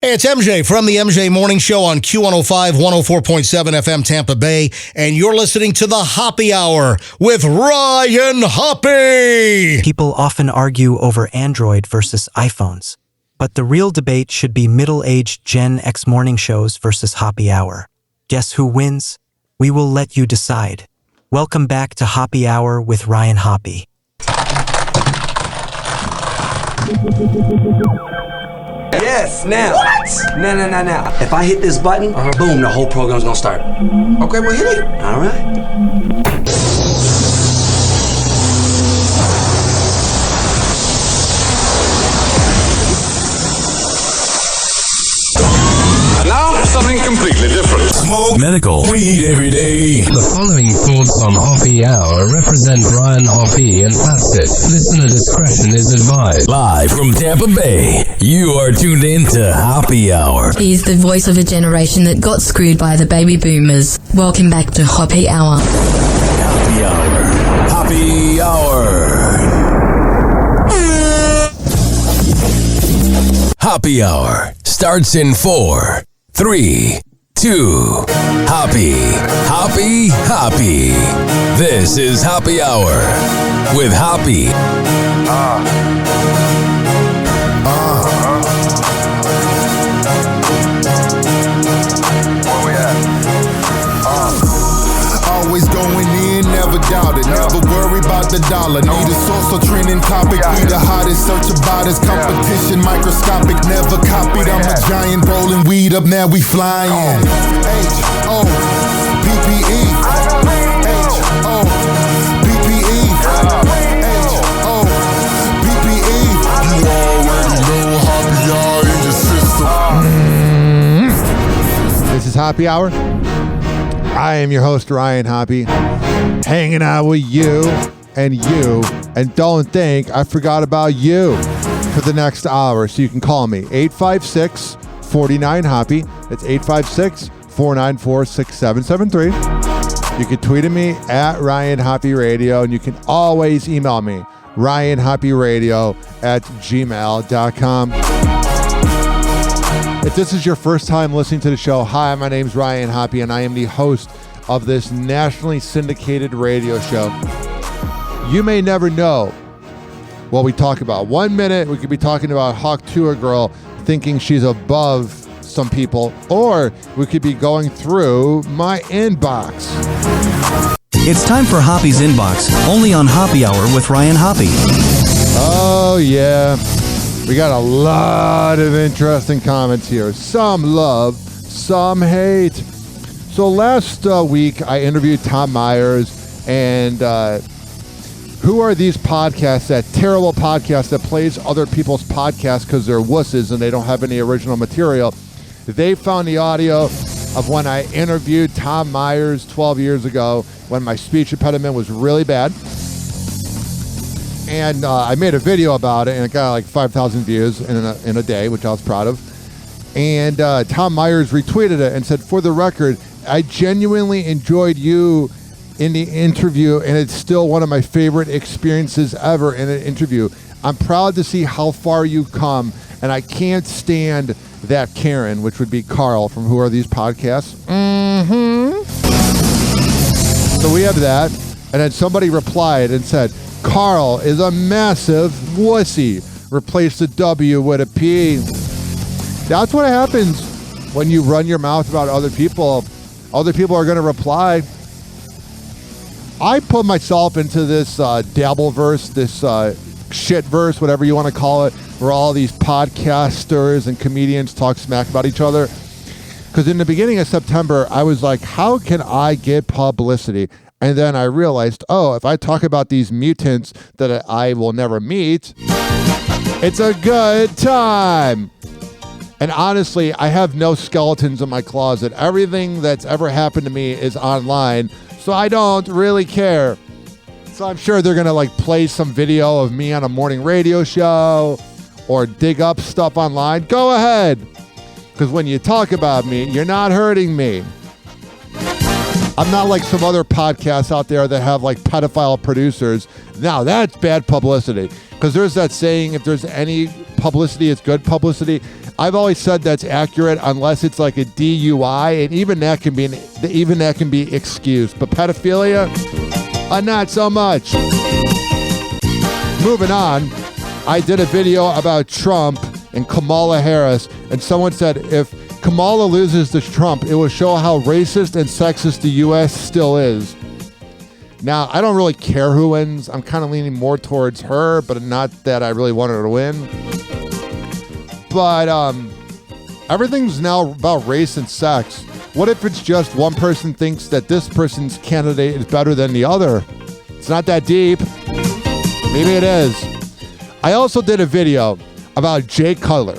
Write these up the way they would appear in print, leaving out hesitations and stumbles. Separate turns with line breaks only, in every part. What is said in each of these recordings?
Hey, it's MJ from the MJ Morning Show on Q105, 104.7 FM Tampa Bay, and you're listening to the Hoppe Hour with Ryan Hoppe.
People often argue over Android versus iPhones, but the real debate should be middle-aged Gen X morning shows versus Hoppe Hour. Guess who wins? We will let you decide. Welcome back to Hoppe Hour with Ryan Hoppe.
Yes, now. What? Now. If I hit this button, boom, the whole program's gonna start.
Okay, well, hit it.
All right.
Now, something completely different.
Smoke medical weed every day.
The following thoughts on Hoppe Hour represent Ryan Hoppe, and that's it. Listener discretion is advised.
Live from Tampa Bay, you are tuned in to Hoppe Hour.
He's the voice of a generation that got screwed by the baby boomers. Welcome back to Hoppe Hour.
Hoppe Hour. Hoppe Hour. Hoppe Hour starts in 4, 3, 2. Hoppe. This is Hoppe Hour with Hoppe.
Where we at?
Always going in, never doubted. Never worry about the dollar. Need a source or trending topic. We the hottest, search about us. Competition microscopic, never copied. I'm a giant rolling weed up, now we flying. H-O-P-P-E. H-O-P-P-E. H-O-P-P-E. You already know Hoppe Hour in your system.
This is Hoppe Hour. I am your host, Ryan Hoppe, hanging out with you, and don't think I forgot about you for the next hour. So you can call me 856-49-HOPPE. That's 856-494-6773. You can tweet at me at Ryan Hoppe Radio, and you can always email me, ryanhopperadio@gmail.com. If this is your first time listening to the show, hi, my name's Ryan Hoppe, and I am the host of this nationally syndicated radio show. You may never know what we talk about. 1 minute, we could be talking about Hawk Tour Girl thinking she's above some people, or we could be going through my inbox.
It's time for Hoppe's Inbox, only on Hoppe Hour with Ryan Hoppe.
Oh, yeah. We got a lot of interesting comments here. Some love, some hate. So last week, I interviewed Tom Myers, and who are these podcasts, that terrible podcast that plays other people's podcasts because they're wusses and they don't have any original material? They found the audio of when I interviewed Tom Myers 12 years ago when my speech impediment was really bad. And I made a video about it, and it got like 5,000 views in a day, which I was proud of. And Tom Myers retweeted it and said, "For the record, I genuinely enjoyed you in the interview, and it's still one of my favorite experiences ever in an interview. I'm proud to see how far you've come, and I can't stand that Karen," which would be Carl from Who Are These Podcasts? So we have that. And then somebody replied and said, "Carl is a massive wussy. Replace the W with a P." That's what happens when you run your mouth about other people. Other people are going to reply. I put myself into this dabble verse, this shit verse, whatever you want to call it, where all these podcasters and comedians talk smack about each other. Because in the beginning of September, I was like, how can I get publicity? And then I realized, if I talk about these mutants that I will never meet, it's a good time. And honestly, I have no skeletons in my closet. Everything that's ever happened to me is online, so I don't really care. So I'm sure they're going to play some video of me on a morning radio show or dig up stuff online. Go ahead. Because when you talk about me, you're not hurting me. I'm not like some other podcasts out there that have pedophile producers. Now that's bad publicity. Because there's that saying, if there's any publicity, it's good publicity. I've always said that's accurate unless it's like a DUI, and even that can be excused. But pedophilia, not so much. Moving on, I did a video about Trump and Kamala Harris, and someone said if Kamala loses to Trump, it will show how racist and sexist the U.S. still is. Now, I don't really care who wins. I'm kind of leaning more towards her, but not that I really want her to win. But everything's now about race and sex. What if it's just one person thinks that this person's candidate is better than the other? It's not that deep. Maybe it is. I also did a video about Jay Cutler.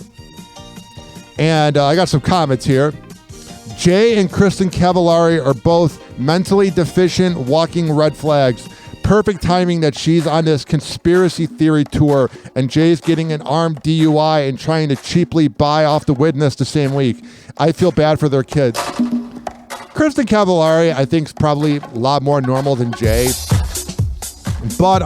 And I got some comments here. Jay and Kristen Cavallari are both mentally deficient, walking red flags. Perfect timing that she's on this conspiracy theory tour and Jay's getting an armed DUI and trying to cheaply buy off the witness the same week. I feel bad for their kids. Kristen Cavallari, I think, is probably a lot more normal than Jay. But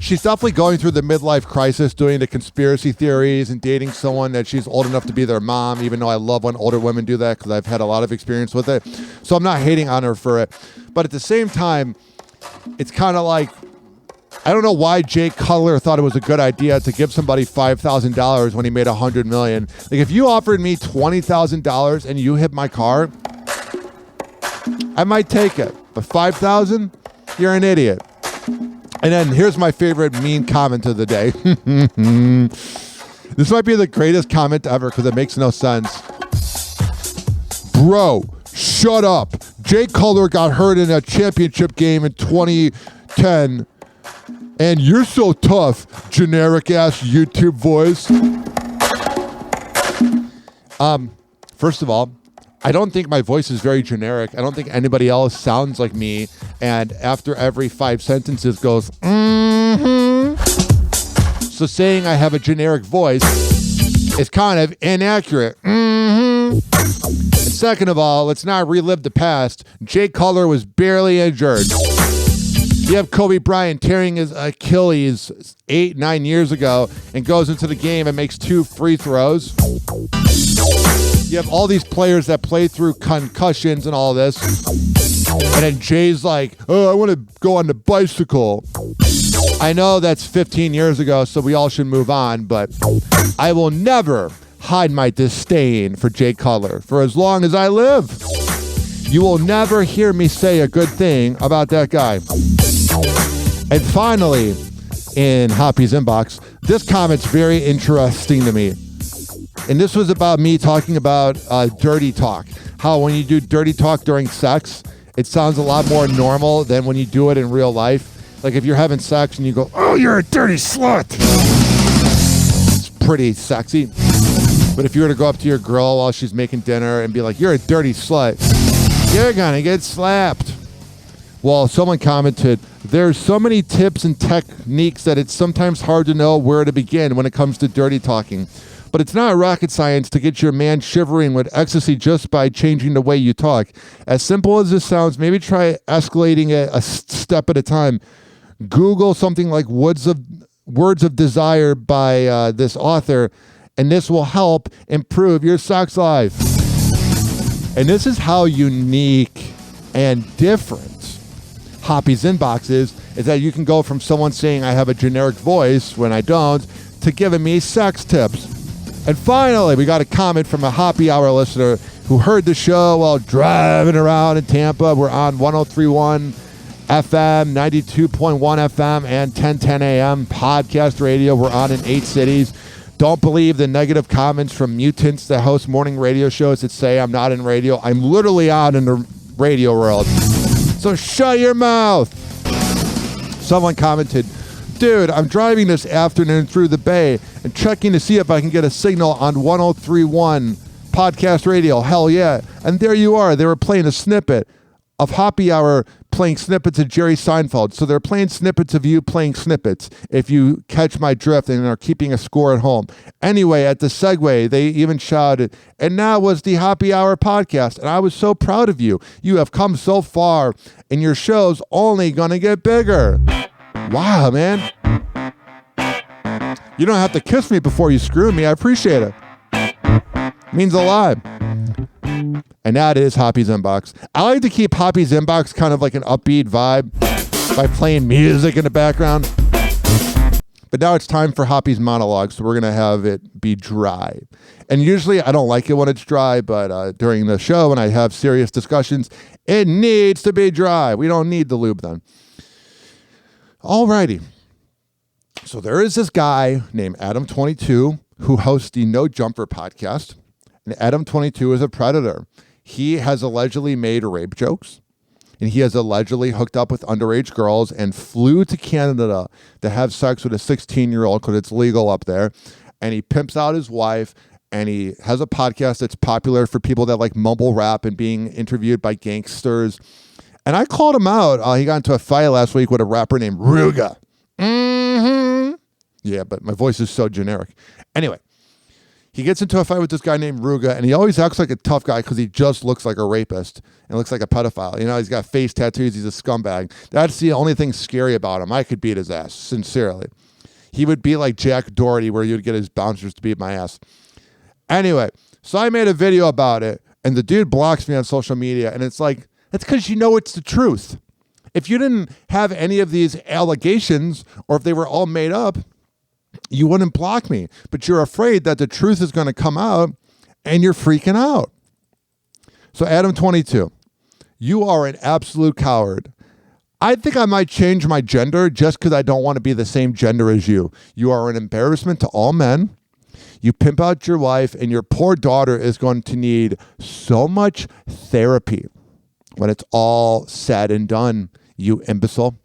she's definitely going through the midlife crisis, doing the conspiracy theories and dating someone that she's old enough to be their mom, even though I love when older women do that because I've had a lot of experience with it. So I'm not hating on her for it. But at the same time, it's kind of like, I don't know why Jay Cutler thought it was a good idea to give somebody $5,000 when he made $100 million. Like, if you offered me $20,000 and you hit my car, I might take it. But $5,000, you're an idiot. And then here's my favorite mean comment of the day. This might be the greatest comment ever because it makes no sense. Bro, shut up. Jay Cutler got hurt in a championship game in 2010. And you're so tough, generic ass YouTube voice. First of all, I don't think my voice is very generic. I don't think anybody else sounds like me. And after every 5 sentences goes, mm-hmm. So saying I have a generic voice is kind of inaccurate. Mm-hmm. And second of all, let's not relive the past. Jay Cutler was barely injured. You have Kobe Bryant tearing his Achilles 8-9 years ago and goes into the game and makes 2 free throws. You have all these players that play through concussions and all this. And then Jay's like, oh, I want to go on the bicycle. I know that's 15 years ago, so we all should move on, but I will never hide my disdain for Jay Cutler for as long as I live. You will never hear me say a good thing about that guy. And finally, in Hoppe's inbox, this comment's very interesting to me. And this was about me talking about dirty talk. How when you do dirty talk during sex, it sounds a lot more normal than when you do it in real life. Like if you're having sex and you go, oh, you're a dirty slut. It's pretty sexy. But if you were to go up to your girl while she's making dinner and be like, you're a dirty slut, you're gonna get slapped. Well, someone commented, there's so many tips and techniques that it's sometimes hard to know where to begin when it comes to dirty talking. But it's not rocket science to get your man shivering with ecstasy just by changing the way you talk. As simple as this sounds, maybe try escalating it a step at a time. Google something like Words of Desire by this author, and this will help improve your sex life. And this is how unique and different Hoppe's inbox is that you can go from someone saying I have a generic voice when I don't to giving me sex tips. And finally, we got a comment from a Hoppe Hour listener who heard the show while driving around in Tampa. We're on 103.1 FM, 92.1 FM, and 1010 AM podcast radio. We're on in 8 cities. Don't believe the negative comments from mutants that host morning radio shows that say I'm not in radio. I'm literally on in the radio world. So shut your mouth. Someone commented, dude, I'm driving this afternoon through the Bay and checking to see if I can get a signal on 103.1 podcast radio. Hell yeah. And there you are. They were playing a snippet of Hoppe Hour playing snippets of Jerry Seinfeld. So they're playing snippets of you playing snippets, if you catch my drift and are keeping a score at home. Anyway, at the segue, they even shouted, and now was the Hoppe Hour podcast. And I was so proud of you. You have come so far, and your show's only going to get bigger. Wow, man. You don't have to kiss me before you screw me. I appreciate it. Means a lot. And that is Hoppy's Inbox. I like to keep Hoppy's Inbox kind of like an upbeat vibe by playing music in the background. But now it's time for Hoppy's monologue, so we're going to have it be dry. And usually I don't like it when it's dry, but during the show when I have serious discussions, it needs to be dry. We don't need the lube then. Alrighty. So there is this guy named Adam22 who hosts the No Jumper podcast. And Adam22 is a predator. He has allegedly made rape jokes. And he has allegedly hooked up with underage girls and flew to Canada to have sex with a 16-year-old because it's legal up there. And he pimps out his wife, and he has a podcast that's popular for people that like mumble rap and being interviewed by gangsters. And I called him out. He got into a fight last week with a rapper named Ruga. Mm-hmm. Yeah, but my voice is so generic. Anyway. He gets into a fight with this guy named Ruga, and he always acts like a tough guy because he just looks like a rapist and looks like a pedophile. You know, he's got face tattoos. He's a scumbag. That's the only thing scary about him. I could beat his ass, sincerely. He would be like Jack Doherty, where you'd get his bouncers to beat my ass. Anyway, so I made a video about it, and the dude blocks me on social media, and it's like, that's because you know it's the truth. If you didn't have any of these allegations, or if they were all made up, you wouldn't block me, but you're afraid that the truth is going to come out and you're freaking out. So Adam22, you are an absolute coward. I think I might change my gender just because I don't want to be the same gender as you. You are an embarrassment to all men. You pimp out your wife, and your poor daughter is going to need so much therapy when it's all said and done, you imbecile.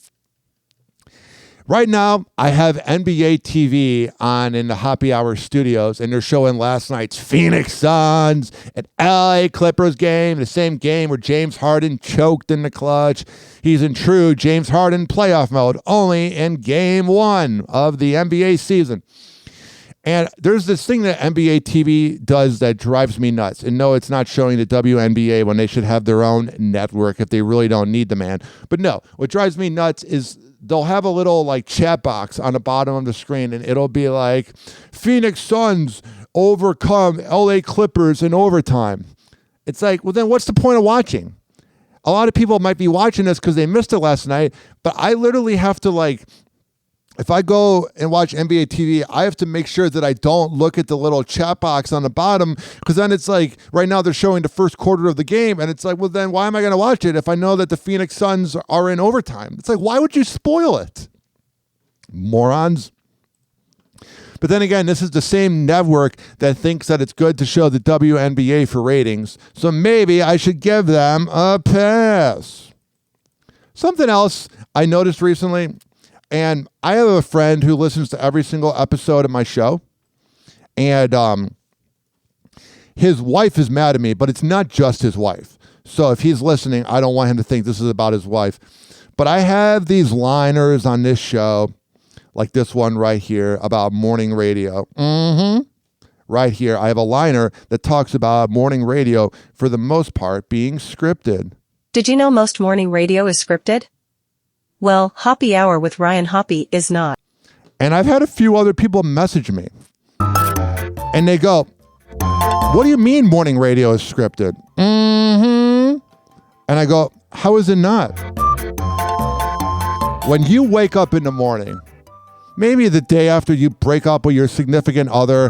Right now, I have NBA TV on in the Hoppe Hour studios, and they're showing last night's Phoenix Suns and LA Clippers game, the same game where James Harden choked in the clutch. He's in true James Harden playoff mode, only in game 1 of the NBA season. And there's this thing that NBA TV does that drives me nuts. And no, it's not showing the WNBA when they should have their own network if they really don't need the man. But no, what drives me nuts is they'll have a little like chat box on the bottom of the screen, and it'll be like, Phoenix Suns overcome LA Clippers in overtime. It's like, well, then what's the point of watching? A lot of people might be watching this because they missed it last night, but I literally have to like, if I go and watch NBA TV, I have to make sure that I don't look at the little chat box on the bottom, because then it's like, right now they're showing the first quarter of the game, and it's like, well, then why am I going to watch it if I know that the Phoenix Suns are in overtime? It's like, why would you spoil it? Morons. But then again, this is the same network that thinks that it's good to show the WNBA for ratings, so maybe I should give them a pass. Something else I noticed recently, and I have a friend who listens to every single episode of my show. And his wife is mad at me, but it's not just his wife. So if he's listening, I don't want him to think this is about his wife. But I have these liners on this show, like this one right here, about morning radio. Right here, I have a liner that talks about morning radio, for the most part, being scripted.
Did you know most morning radio is scripted? Well, Hoppe Hour with Ryan Hoppe is not.
And I've had a few other people message me. And they go, what do you mean morning radio is scripted? And I go, how is it not? When you wake up in the morning, maybe the day after you break up with your significant other,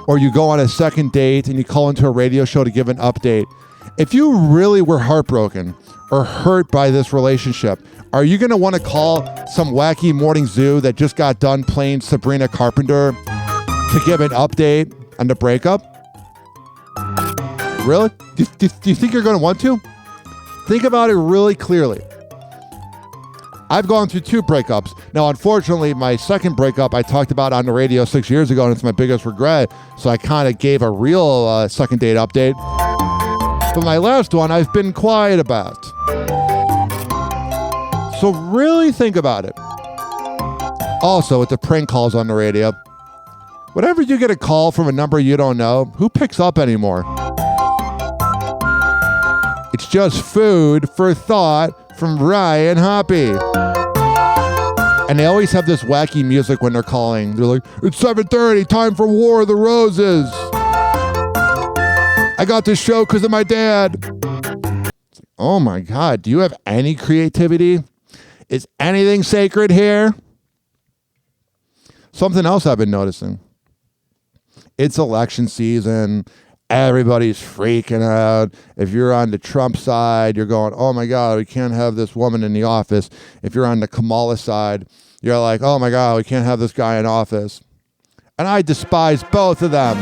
or you go on a second date and you call into a radio show to give an update, if you really were heartbroken or hurt by this relationship, are you going to want to call some wacky morning zoo that just got done playing Sabrina Carpenter to give an update on the breakup? Really? Do you think you're going to want to? Think about it really clearly. I've gone through 2 breakups. Now, unfortunately, my second breakup I talked about on the radio 6 years ago, and it's my biggest regret. So I kind of gave a real second date update. But my last one, I've been quiet about. So really think about it. Also, with the prank calls on the radio, whenever you get a call from a number you don't know, who picks up anymore? It's just food for thought from Ryan Hoppe. And they always have this wacky music when they're calling. They're like, it's 7:30, time for War of the Roses. I got this show because of my dad. Oh my God, do you have any creativity? Is anything sacred here? Something else I've been noticing. It's election season. Everybody's freaking out. If you're on the Trump side, you're going, oh my God, we can't have this woman in the office. If you're on the Kamala side, you're like, oh my God, we can't have this guy in office. And I despise both of them.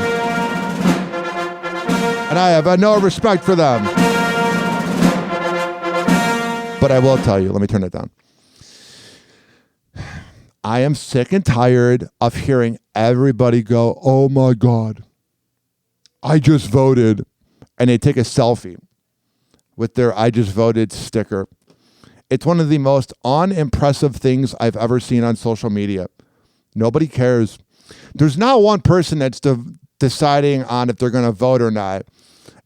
And I have no respect for them. But I will tell you, let me turn it down. I am sick and tired of hearing everybody go, oh my God, I just voted. And they take a selfie with their I just voted sticker. It's one of the most unimpressive things I've ever seen on social media. Nobody cares. There's not one person that's deciding on if they're going to vote or not.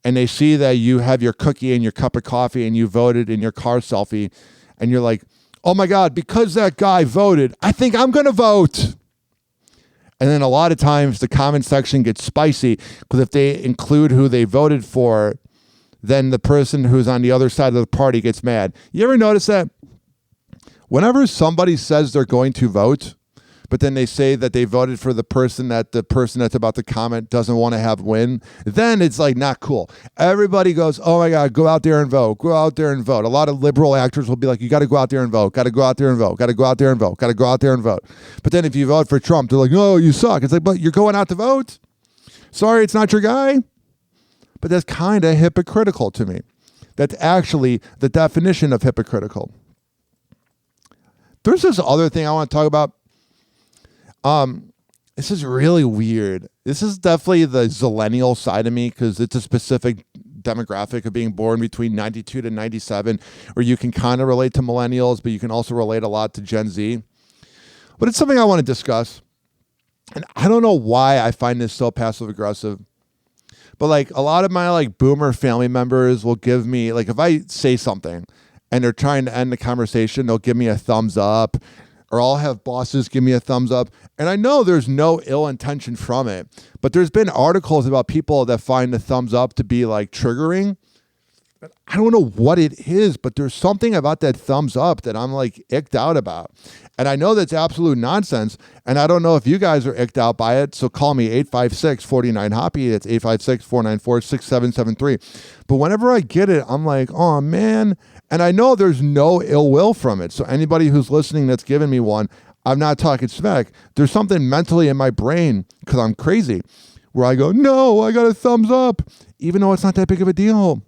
And they see that you have your cookie and your cup of coffee and you voted in your car selfie. And you're like, oh my God, because that guy voted, I think I'm going to vote. And then a lot of times the comment section gets spicy because if they include who they voted for, then the person who's on the other side of the party gets mad. You ever notice that? Whenever somebody says they're going to vote, but then they say that they voted for the person that's about to comment doesn't want to have win, then it's like not cool. Everybody goes, oh my God, go out there and vote. Go out there and vote. A lot of liberal actors will be like, you got to go out there and vote. Got to go out there and vote. Got to go out there and vote. Got to go out there and vote. But then if you vote for Trump, they're like, oh, you suck. It's like, but you're going out to vote? Sorry, it's not your guy. But that's kind of hypocritical to me. That's actually the definition of hypocritical. There's this other thing I want to talk about. This is really weird. This is definitely the zillennial side of me because it's a specific demographic of being born between 92 to 97, where you can kind of relate to millennials, but you can also relate a lot to Gen Z. But it's something I want to discuss. And I don't know why I find this so passive aggressive. But like a lot of my like boomer family members will give me, like if I say something and they're trying to end the conversation, they'll give me a thumbs up. Or I'll have bosses give me a thumbs up. And I know there's no ill intention from it. But there's been articles about people that find the thumbs up to be like triggering. I don't know what it is, but there's something about that thumbs up that I'm like icked out about. And I know that's absolute nonsense. And I don't know if you guys are icked out by it. So call me 856-49-HOPPE. That's 856-494-6773. But whenever I get it, I'm like, oh man. And I know there's no ill will from it. So anybody who's listening that's giving me one, I'm not talking smack. There's something mentally in my brain, because I'm crazy, where I go, no, I got a thumbs up, even though it's not that big of a deal.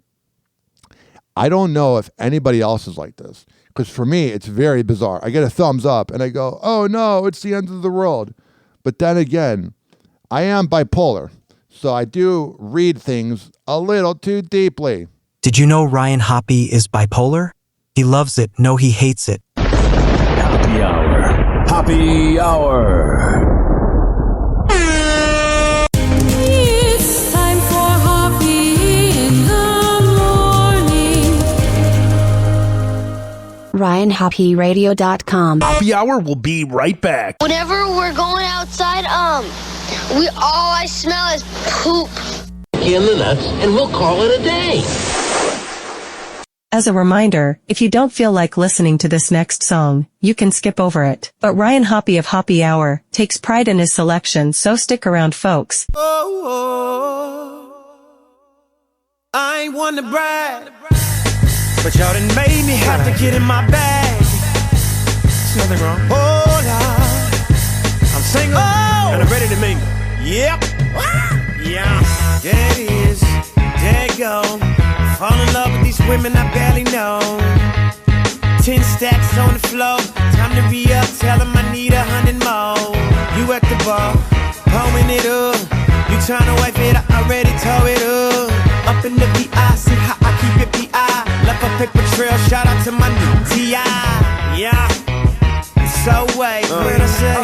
I don't know if anybody else is like this, because for me, it's very bizarre. I get a thumbs up and I go, oh no, it's the end of the world. But then again, I am bipolar, so I do read things a little too deeply.
Did you know Ryan Hoppe is bipolar? He loves it, no he hates it.
Happy Hour. Happy Hour.
It's time for Hoppe in the morning.
RyanHoppeRadio.com.
Happy Hour will be right back.
Whenever we're going outside, all I smell is poop.
In the nuts, and we'll call it a day.
As a reminder, if you don't feel like listening to this next song, you can skip over it. But Ryan Hoppe of Happy Hour takes pride in his selection, so stick around, folks.
I ain't one to brag, but y'all done made me have to get in my bag. There's nothing wrong. Hold on. I'm single and I'm ready to mingle. Yep. Yeah. There it is. There it go. Fall in love with these women I barely know. 10 stacks on the floor. Time to re-up. Tell them I need 100 more. You at the bar, pouring it up. You tryna wipe it, I already tore it up. Up in the VI, see how I keep it PI. Left a paper trail, shout out to my new T.I. Yeah. So wait, what I say?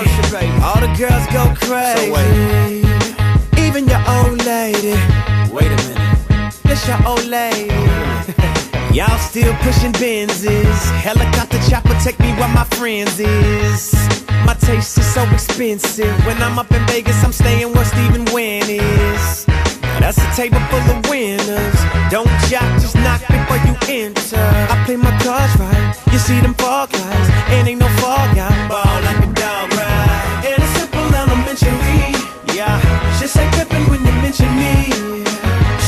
All the girls go crazy. Even your old lady. Wait a minute. This your old lady. Y'all still pushing Benzes. Helicopter chopper, take me where my friends is. My taste is so expensive. When I'm up in Vegas, I'm staying where Stephen Wynn is. But That's a table full of winners. Don't jock, just knock before you enter. I play my cards right. You see them fall guys, and ain't no fall guy. Ball like a dog ride. And a simple elementary. Yeah, she say Pippin when you mention me.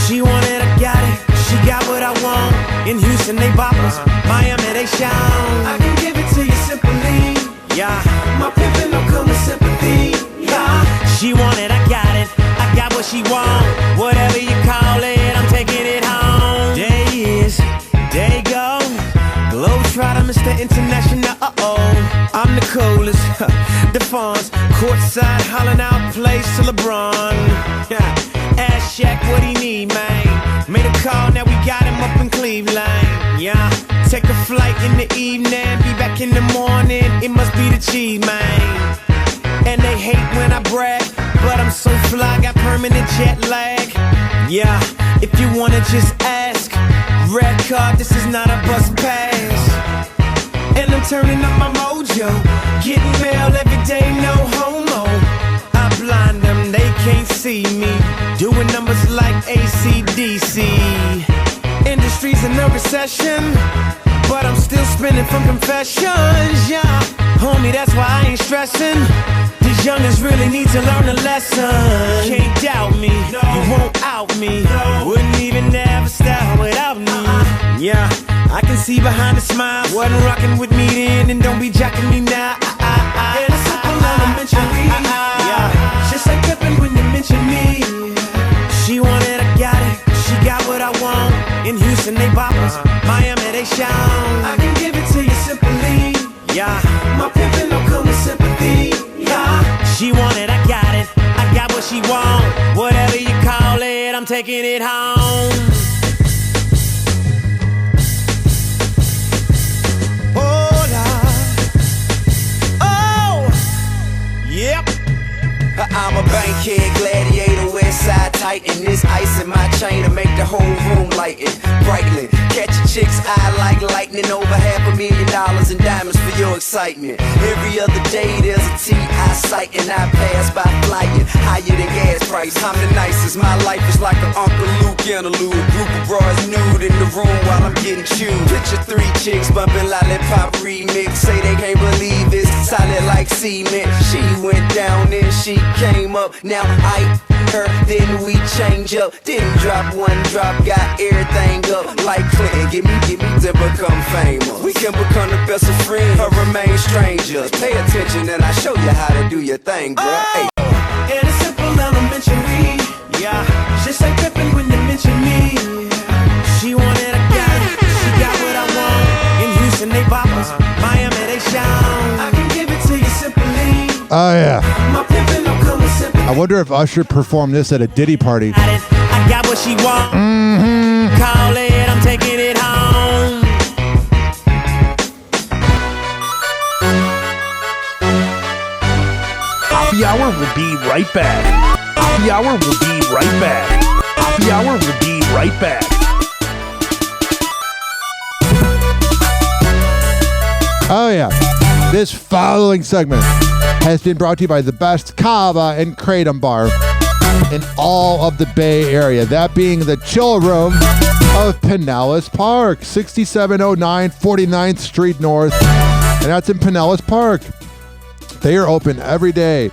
She wanted, I got it. She got what I want. In Houston, they boppers. Miami, they shine. I can give it to you simply. Yeah, my pimpin' don't come with sympathy. Yeah, she wanted, I got it. I got what she want. Whatever you call it, I'm taking it home. Day is, day go. Globetrotter, Mr. International. I'm the coolest. The Fonz, courtside, hollering out plays to LeBron. Yeah. Ask Shaq what he need, man. Made a call, now we got him up in Cleveland. Yeah, take a flight in the evening, be back in the morning. It must be the cheese, man. And they hate when I brag, but I'm so fly, got permanent jet lag. Yeah, if you wanna just ask, red card, this is not a bus pass. And I'm turning up my mojo, getting mail every day, no homo. I blind them, they can't see me. Doing numbers like AC/DC. Industry's in a recession, but I'm still spinning from confessions. Yeah, homie, that's why I ain't stressing. These youngins really need to learn a lesson. Can't doubt me, you won't out me. Wouldn't even ever style without me. Yeah, I can see behind the smile. Wasn't rocking with me then, and don't be jacking me now. And it's simple elementary. Yeah, just like Pippin when you mention me. She wanted, I got it. She got what I want. In Houston, they boppers. Miami, they shine. I can give it to you simply. Yeah, my pimpin' don't come with sympathy. Yeah, she wanted, I got it. I got what she want. Whatever you call it, I'm taking it home. Yep. I'm a bankhead, gladiator, west side titan. This ice in my chain to make the whole room lighten, brightly. Catch a chick's eye like lightning. Over $500,000 in diamonds for your excitement. Every other day there's a T.I. sight, and I pass by flying higher than gas price. I'm the nicest, my life is like an Uncle Luke interlude. Group of bras nude in the room while I'm getting chewed. Picture 3 chicks bumping lollipop remix. Say they can't believe it's solid like cement. She went down and she came up. Now I her, then we change up. Didn't drop one drop, got everything up like Clinton. Give me to become famous. We can become the best of friends or remain strangers. Pay attention and I show you how to do your thing, bro. Hey. And it's simple elementary. Yeah, just like Pippin when you mention me. She wanted, I got it. She got what I want. In Houston, they boppers. Miami, they shine. I can give it to you simply.
Oh, yeah.
My pimpin' don't come with sympathy.
I wonder if Usher performed this at a Diddy party.
I got what she want. Call it, I'm taking it home.
Hoppe Hour will be right back. Hoppe Hour will be right back. Hoppe Hour will be right back.
Oh, yeah. This following segment has been brought to you by the best Kava and Kratom bar in all of the Bay Area. That being the Chill Room of Pinellas Park, 6709 49th Street North. And that's in Pinellas Park. They are open every day,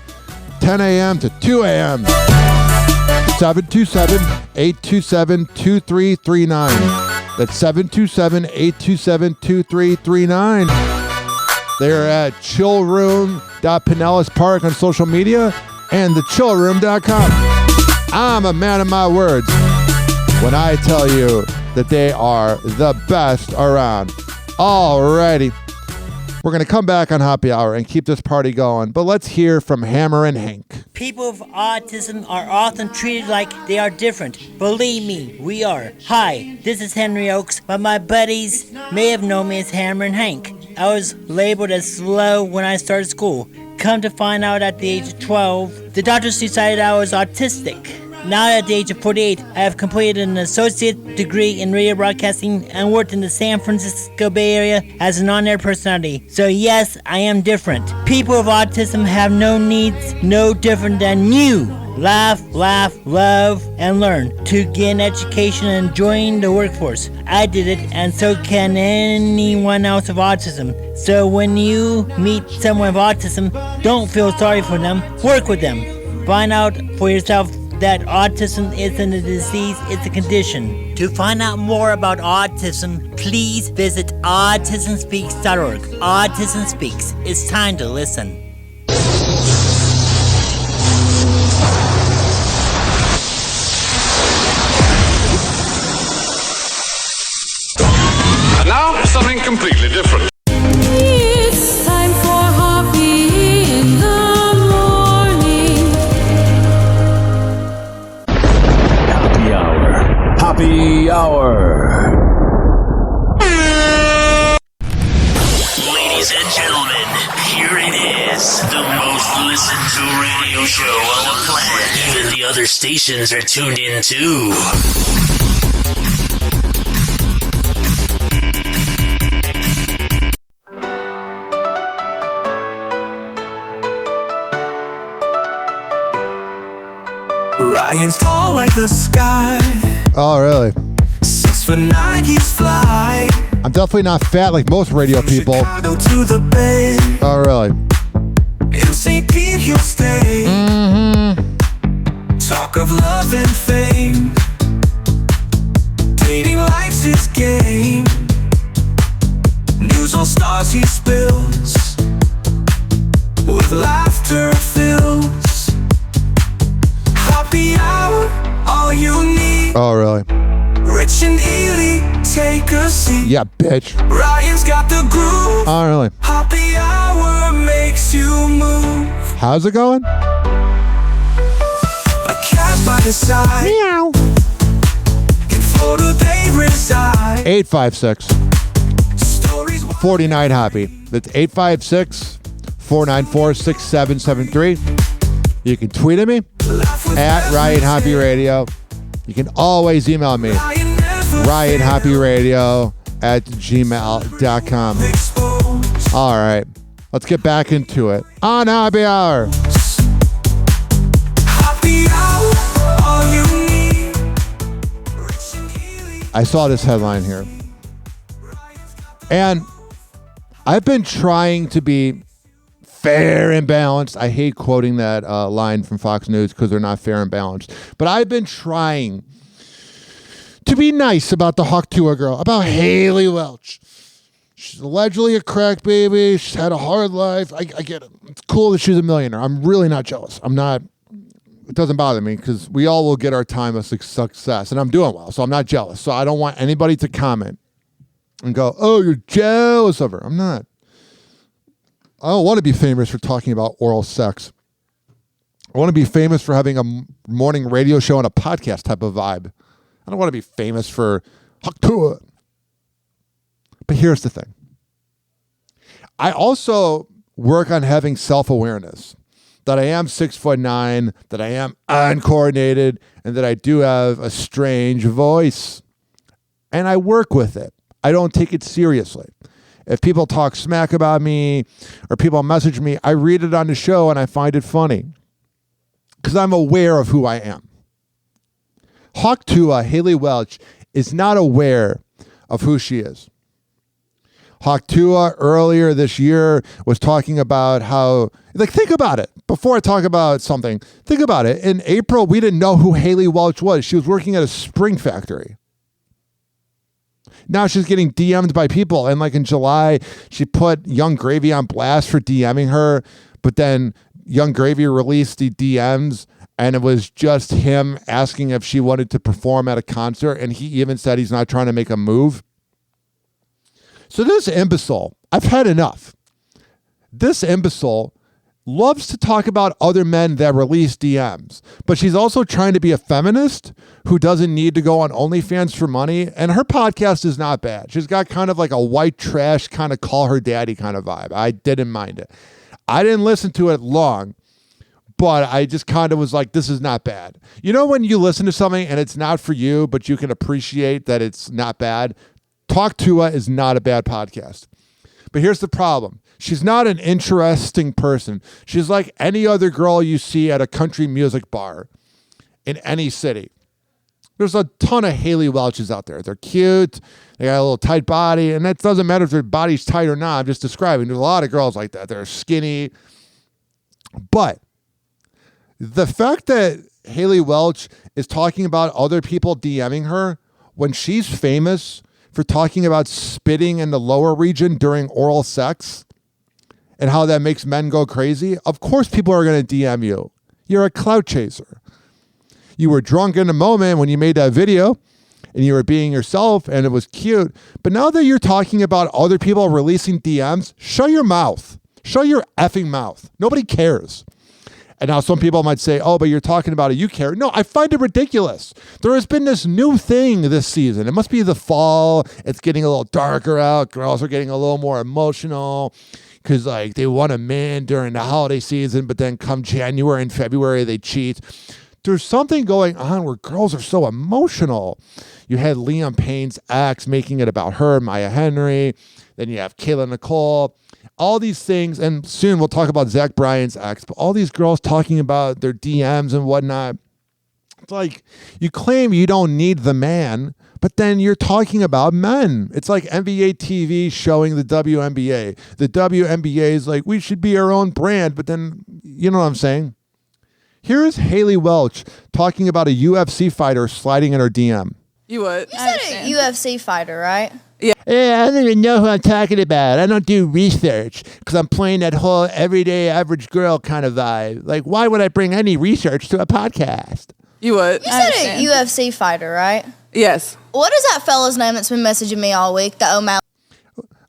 10 a.m. to 2 a.m. 727-827-2339. That's 727-827-2339. They're at chillroom.Pinellas Park on social media and thechillroom.com. I'm a man of my words when I tell you that they are the best around. Alrighty. We're going to come back on Hoppe Hour and keep this party going, but let's hear from Hammer and Hank.
People with autism are often treated like they are different. Believe me, we are. Hi, this is Henry Oakes, but my buddies may have known me as Hammer and Hank. I was labeled as slow when I started school. Come to find out at the age of 12, the doctors decided I was autistic. Now at the age of 48, I have completed an associate degree in radio broadcasting and worked in the San Francisco Bay Area as an on-air personality. So yes, I am different. People with autism have no needs, no different than you. Laugh, love, and learn to gain education and join the workforce. I did it, and so can anyone else with autism. So when you meet someone with autism, don't feel sorry for them, work with them. Find out for yourself that autism isn't a disease, it's a condition. To find out more about autism, please visit autismspeaks.org. Autism Speaks. It's time to listen.
And now, something completely different.
It's time for Hoppe in the morning.
Happy Hour. Happy Hour.
Ladies and gentlemen, here it is. The most listened to radio show on the planet. Even the other stations are tuned in too.
Ryan's tall like the sky.
Oh, really?
6'9", he's fly.
I'm definitely not fat like most radio people.
Chicago to the Bay.
Oh, really?
In St. Pete he'll stay. Talk of love and fame. Dating life's his game. News all stars he spills. With laughter fills. Happy hour, all you need.
Oh, really?
Rich and Ely, take a seat.
Yeah, bitch.
Ryan's got the groove.
Oh, really?
Happy hour makes you move.
How's it going?
A cat by the side.
Meow.
In Florida they reside.
856-49 Hoppe. That's 856-494-6773. You can tweet at me at Ryan Hoppe Radio. You can always email me, RyanHoppeRadio@gmail.com. All right, let's get back into it on Happy Hour.
Happy hour, all you need.
I saw this headline here, and I've been trying to be fair and balanced. I hate quoting that line from Fox News because they're not fair and balanced. But I've been trying to be nice about the Hawk Tuah girl, about Haley Welch. She's allegedly a crack baby. She's had a hard life. I get it. It's cool that she's a millionaire. I'm really not jealous. I'm not. It doesn't bother me because we all will get our time of success. And I'm doing well, so I'm not jealous. So I don't want anybody to comment and go, oh, you're jealous of her. I'm not. I don't want to be famous for talking about oral sex. I want to be famous for having a morning radio show and a podcast type of vibe. I don't want to be famous for Hawk Tuah. But here's the thing. I also work on having self-awareness. That I am 6'9", that I am uncoordinated, and that I do have a strange voice. And I work with it. I don't take it seriously. If people talk smack about me or people message me, I read it on the show and I find it funny because I'm aware of who I am. Hawk Tuah, Haley Welch, is not aware of who she is. Hawk Tuah earlier this year was talking about how, think about it. Before I talk about something, think about it. In April, we didn't know who Haley Welch was. She was working at a spring factory. Now she's getting DM'd by people. And in July, she put Young Gravy on blast for DMing her. But then Young Gravy released the DMs and it was just him asking if she wanted to perform at a concert. And he even said he's not trying to make a move. So this imbecile, I've had enough. This imbecile loves to talk about other men that release DMs, but she's also trying to be a feminist who doesn't need to go on OnlyFans for money. And her podcast is not bad. She's got kind of like a white trash kind of call her daddy kind of vibe. I didn't mind it. I didn't listen to it long, but I just kind of was like, this is not bad. You know, when you listen to something and it's not for you, but you can appreciate that it's not bad. Talk Tuah is not a bad podcast. But here's the problem. She's not an interesting person. She's like any other girl you see at a country music bar in any city. There's a ton of Haley Welches out there. They're cute. They got a little tight body. And that doesn't matter if their body's tight or not. I'm just describing. There's a lot of girls like that. They're skinny. But the fact that Haley Welch is talking about other people DMing her when she's famous for talking about spitting in the lower region during oral sex and how that makes men go crazy, of course people are going to DM you. You're a clout chaser. You were drunk in the moment when you made that video and you were being yourself and it was cute. But now that you're talking about other people releasing DMs, shut your mouth. Shut your effing mouth. Nobody cares. And now some people might say, oh, but you're talking about it. You care. No, I find it ridiculous. There has been this new thing this season. It must be the fall. It's getting a little darker out. Girls are getting a little more emotional because like they want a man during the holiday season, but then come January and February, they cheat. There's something going on where girls are so emotional. You had Liam Payne's ex making it about her, Maya Henry. Then you have Kayla Nicole. All these things, and soon we'll talk about Zach Bryan's ex, but all these girls talking about their DMs and whatnot. It's like you claim you don't need the man, but then you're talking about men. It's like NBA TV showing the WNBA. The WNBA is like, we should be our own brand, but then, you know what I'm saying? Here's Haley Welch talking about a UFC fighter sliding in her DM.
You would.
You said a UFC fighter, right?
Yeah.
Yeah, I don't even know who I'm talking about. I don't do research because I'm playing that whole everyday average girl kind of vibe. Like, why would I bring any research to a podcast?
You would.
You said a UFC fighter, right?
Yes.
What is that fella's name that's been messaging me all week? The O'Malley.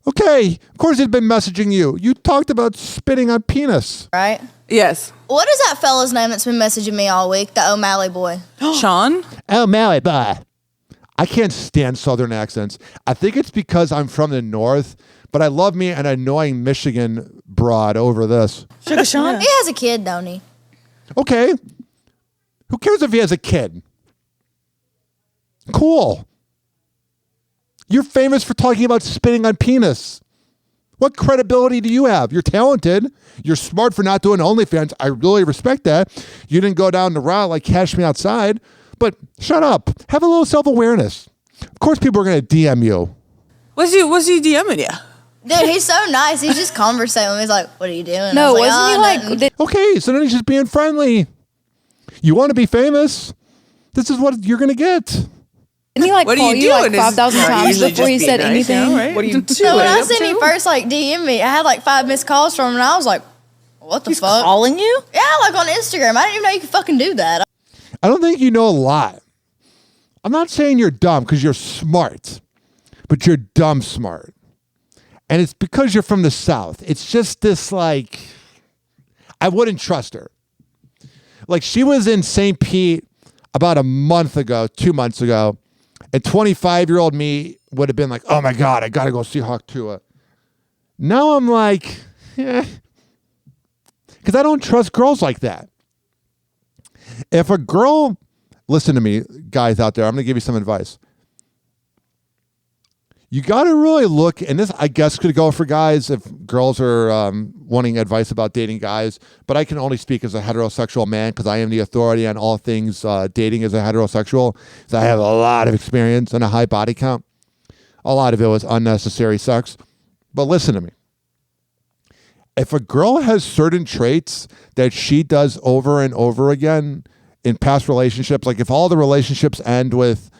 Okay, of course he's been messaging you. You talked about spitting on penis.
Right?
Yes.
What is that fella's name that's been messaging me all week? The O'Malley boy.
Sean?
O'Malley boy. I can't stand Southern accents. I think it's because I'm from the North, but I love me an annoying Michigan broad over this.
Sugar Sean?
He has a kid, don't he?
Okay. Who cares if he has a kid? Cool. You're famous for talking about spitting on penis. What credibility do you have? You're talented. You're smart for not doing OnlyFans. I really respect that. You didn't go down the route like Cash Me Outside. But shut up. Have a little self-awareness. Of course people are going to DM you.
Was he DMing you?
Dude, he's so nice. He's just conversating with me. He's like, what are you doing?
No,
wasn't he like...
nothing.
Okay, so then he's just being friendly. You want to be famous? This is what you're going to get.
Didn't he like call you like 5,000 times before he said anything?
You know, right? What are you doing?
So when I seen him first like DM me, I had like 5 missed calls from him and I was like, what the fuck?
Calling you?
Yeah, like on Instagram. I didn't even know you could fucking do that.
I don't think you know a lot. I'm not saying you're dumb because you're smart, but you're dumb smart. And it's because you're from the South. It's just this like, I wouldn't trust her. Like she was in St. Pete about a month ago, 2 months ago, and 25-year-old me would have been like, oh my God, I got to go see Hawk Tua. Now I'm like, because I don't trust girls like that. If a girl, listen to me, guys out there, I'm going to give you some advice. You got to really look, and this, I guess, could go for guys if girls are wanting advice about dating guys, but I can only speak as a heterosexual man because I am the authority on all things dating as a heterosexual. So I have a lot of experience and a high body count. A lot of it was unnecessary sex. But listen to me. If a girl has certain traits that she does over and over again in past relationships, like if all the relationships end with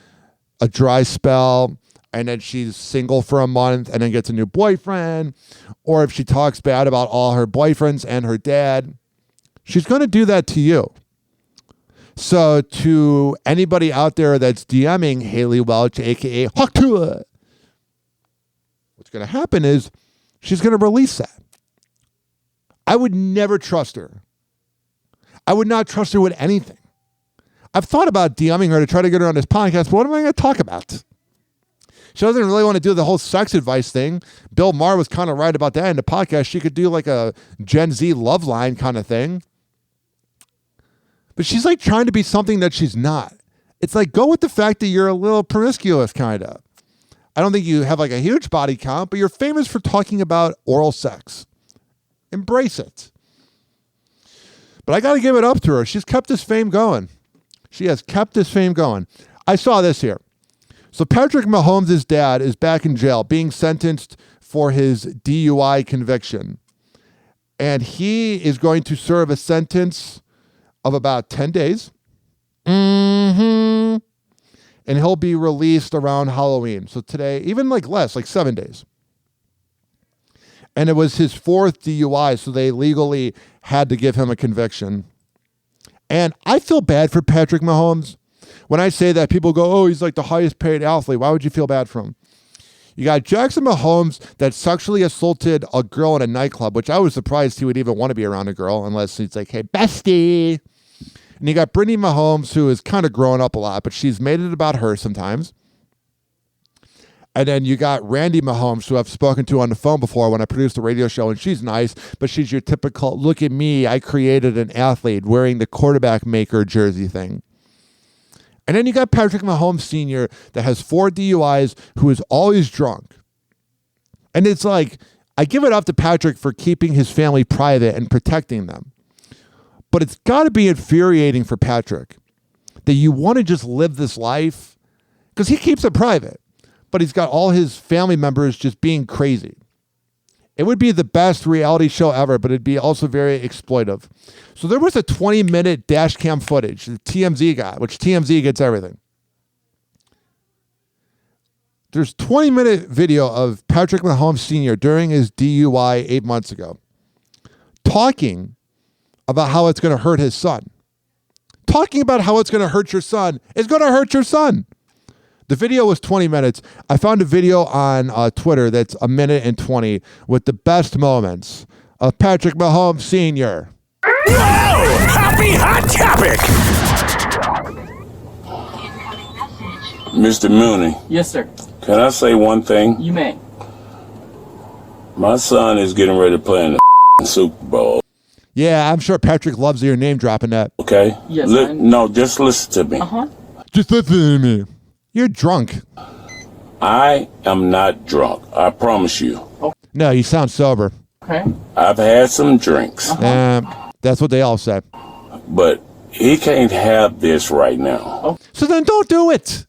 a dry spell and then she's single for a month and then gets a new boyfriend, or if she talks bad about all her boyfriends and her dad, she's going to do that to you. So to anybody out there that's DMing Haley Welch, a.k.a. Hawk Tua, what's going to happen is she's going to release that. I would never trust her. I would not trust her with anything. I've thought about DMing her to try to get her on this podcast, but what am I going to talk about? She doesn't really want to do the whole sex advice thing. Bill Maher was kind of right about that in the podcast. She could do like a Gen Z love line kind of thing. But she's like trying to be something that she's not. It's like, go with the fact that you're a little promiscuous kind of. I don't think you have like a huge body count, but you're famous for talking about oral sex. Embrace it. But I got to give it up to her. She's kept this fame going. She has kept this fame going. I saw this here. So Patrick Mahomes' dad is back in jail being sentenced for his DUI conviction. And he is going to serve a sentence of about 10 days. And he'll be released around Halloween. So today, even like less, like 7 days. And it was his 4th DUI, so they legally had to give him a conviction. And I feel bad for Patrick Mahomes. When I say that, people go, oh, he's like the highest paid athlete. Why would you feel bad for him? You got Jackson Mahomes that sexually assaulted a girl in a nightclub, which I was surprised he would even want to be around a girl unless he's like, hey, bestie. And you got Brittany Mahomes, who is kind of growing up a lot, but she's made it about her sometimes. And then you got Randy Mahomes, who I've spoken to on the phone before when I produced a radio show, and she's nice, but she's your typical, look at me, I created an athlete wearing the quarterback maker jersey thing. And then you got Patrick Mahomes Sr. that has 4 DUIs, who is always drunk. And it's like, I give it up to Patrick for keeping his family private and protecting them. But it's got to be infuriating for Patrick that you want to just live this life, because he keeps it private. But he's got all his family members just being crazy. It would be the best reality show ever, but it'd be also very exploitive. So there was a 20-minute dash cam footage that TMZ got, which TMZ gets everything. There's 20-minute video of Patrick Mahomes Sr. during his DUI 8 months ago talking about how it's going to hurt his son. Talking about how it's going to hurt your son is going to hurt your son. The video was 20 minutes. I found a video on Twitter that's 1 minute and 20 with the best moments of Patrick Mahomes Sr.
Whoa! Happy hot topic!
Mr. Mooney.
Yes, sir.
Can I say one thing?
You may.
My son is getting ready to play in the Super Bowl.
Yeah, I'm sure Patrick loves your name dropping that.
Okay?
Yes,
no, just listen to me.
Uh-huh.
Just listen to me. You're drunk.
I am not drunk. I promise you.
No, you sound sober.
Okay.
I've had some drinks.
That's what they all say.
But he can't have this right now.
So then don't do it.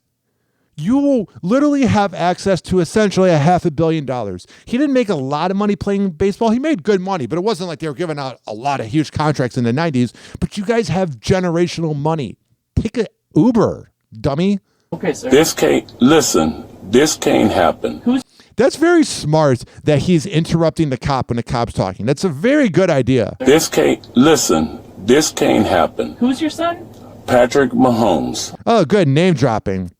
You will literally have access to essentially $500 million. He didn't make a lot of money playing baseball. He made good money, but it wasn't like they were giving out a lot of huge contracts in the 90s. But you guys have generational money. Take an Uber, dummy.
Okay, sir.
This can't happen.
That's very smart that he's interrupting the cop when the cop's talking. That's a very good idea.
This can't happen.
Who's your son?
Patrick Mahomes.
Oh, good. Name dropping.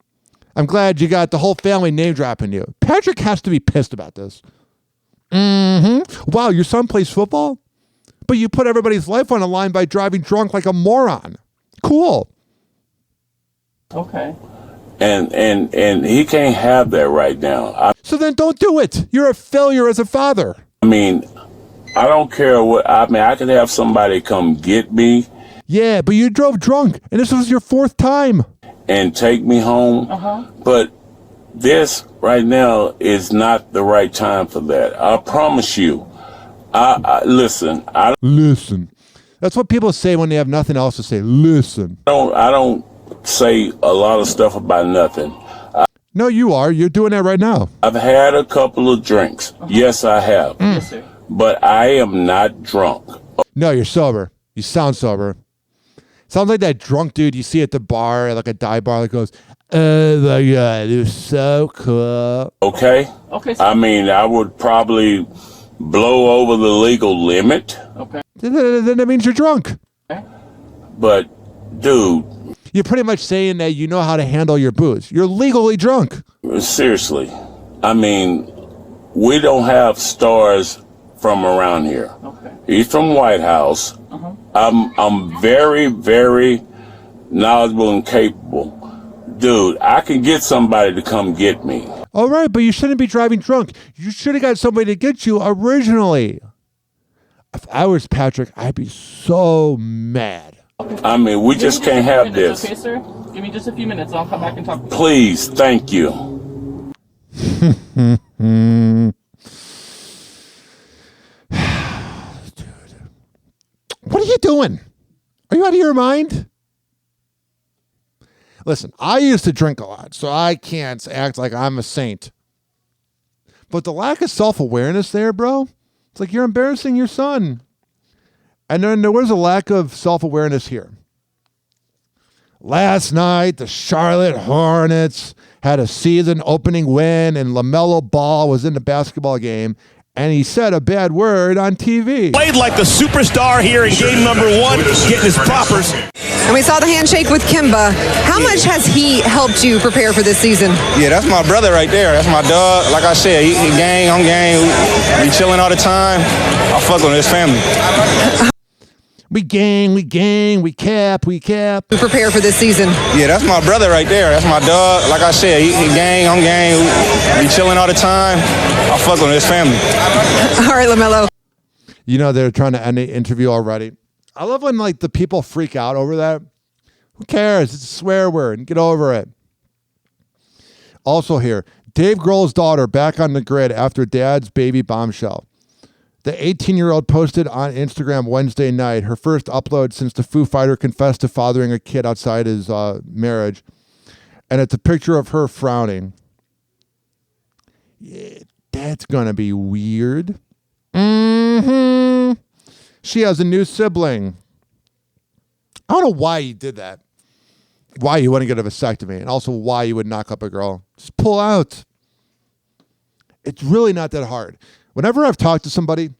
I'm glad you got the whole family name dropping you. Patrick has to be pissed about this. Wow, your son plays football? But you put everybody's life on the line by driving drunk like a moron. Cool.
Okay.
And he can't have that right now.
So then don't do it. You're a failure as a father.
I mean, I don't care what. I mean, I could have somebody come get me.
Yeah, but you drove drunk, and this was your 4th time.
And take me home.
Uh-huh.
But this right now is not the right time for that. I promise you. Listen.
Listen. That's what people say when they have nothing else to say. Listen.
I don't say a lot of stuff about nothing.
No, you are. You're doing that right now.
I've had a couple of drinks. Yes, I have.
Yes, sir.
But I am not drunk.
No, you're sober. You sound sober. Sounds like that drunk dude you see at the bar, like a dive bar, that goes, oh my God, it was so cool.
Okay?
Okay, sir.
I mean, I would probably blow over the legal limit.
Okay.
Then that means you're drunk.
Okay.
But, dude.
You're pretty much saying that you know how to handle your booze. You're legally drunk.
Seriously. I mean, we don't have stars from around here.
Okay.
He's from White House.
Uh-huh.
I'm very, very knowledgeable and capable. Dude, I can get somebody to come get me.
All right, but you shouldn't be driving drunk. You should have got somebody to get you originally. If I was Patrick, I'd be so mad.
I mean, we just can't have this.
Okay, sir? Give me just a few minutes. I'll come back and talk to you.
Please, thank you.
What are you doing? Are you out of your mind? Listen, I used to drink a lot, so I can't act like I'm a saint. But the lack of self-awareness there, bro, it's like you're embarrassing your son. And then there was a lack of self-awareness here. Last night, the Charlotte Hornets had a season opening win, and LaMelo Ball was in the basketball game, and he said a bad word on TV.
Played like the superstar here in game number 1, getting his propers.
And we saw the handshake with Kimba. How much has he helped you prepare for this season?
Yeah, that's my brother right there. That's my dog. Like I said, he gang, I'm gang. We chilling all the time. I fuck with his family.
We gang, we cap.
We prepare for this season.
Yeah, that's my brother right there. That's my dog. Like I said, he gang, I'm gang. We chilling all the time. I fuck with his family.
All right, LaMelo.
You know, they're trying to end the interview already. I love when, like, the people freak out over that. Who cares? It's a swear word. Get over it. Also here, Dave Grohl's daughter back on the grid after dad's baby bombshell. The 18-year-old posted on Instagram Wednesday night, her first upload since the Foo Fighter confessed to fathering a kid outside his marriage. And it's a picture of her frowning. Yeah, that's going to be weird. She has a new sibling. I don't know why he did that. Why you wouldn't get a vasectomy. And also why you would knock up a girl. Just pull out. It's really not that hard. Whenever I've talked to somebody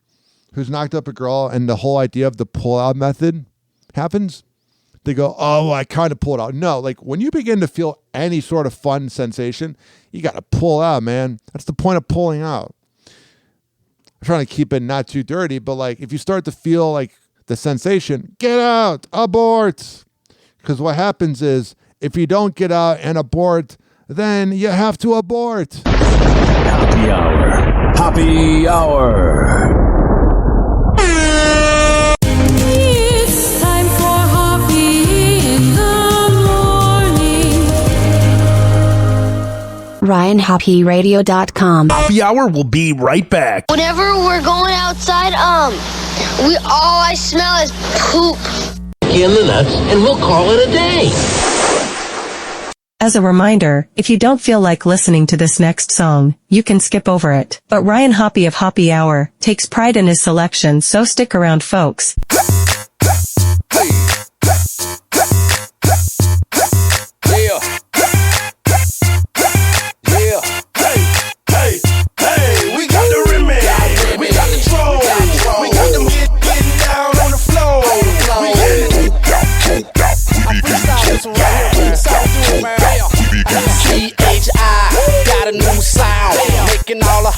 who's knocked up a girl and the whole idea of the pull-out method happens, they go, oh, I kind of pulled out. No, like when you begin to feel any sort of fun sensation, you got to pull out, man. That's the point of pulling out. I'm trying to keep it not too dirty, but like if you start to feel like the sensation, get out, abort. Because what happens is if you don't get out and abort, then you have to abort.
Happy Hour. Happy Hour.
It's time for Hoppe in the morning.
RyanHoppeRadio.com.
Happy Hour will be right back.
Whenever we're going outside, all I smell is poop.
In the nuts, and we'll call it a day.
As a reminder, if you don't feel like listening to this next song, you can skip over it. But Ryan Hoppe of Hoppe Hour takes pride in his selection, so stick around, folks.
We got the remix, we got the troll, we got them getting down on the floor. I freestyle this one right here, C-H-I, got a new sound, making all the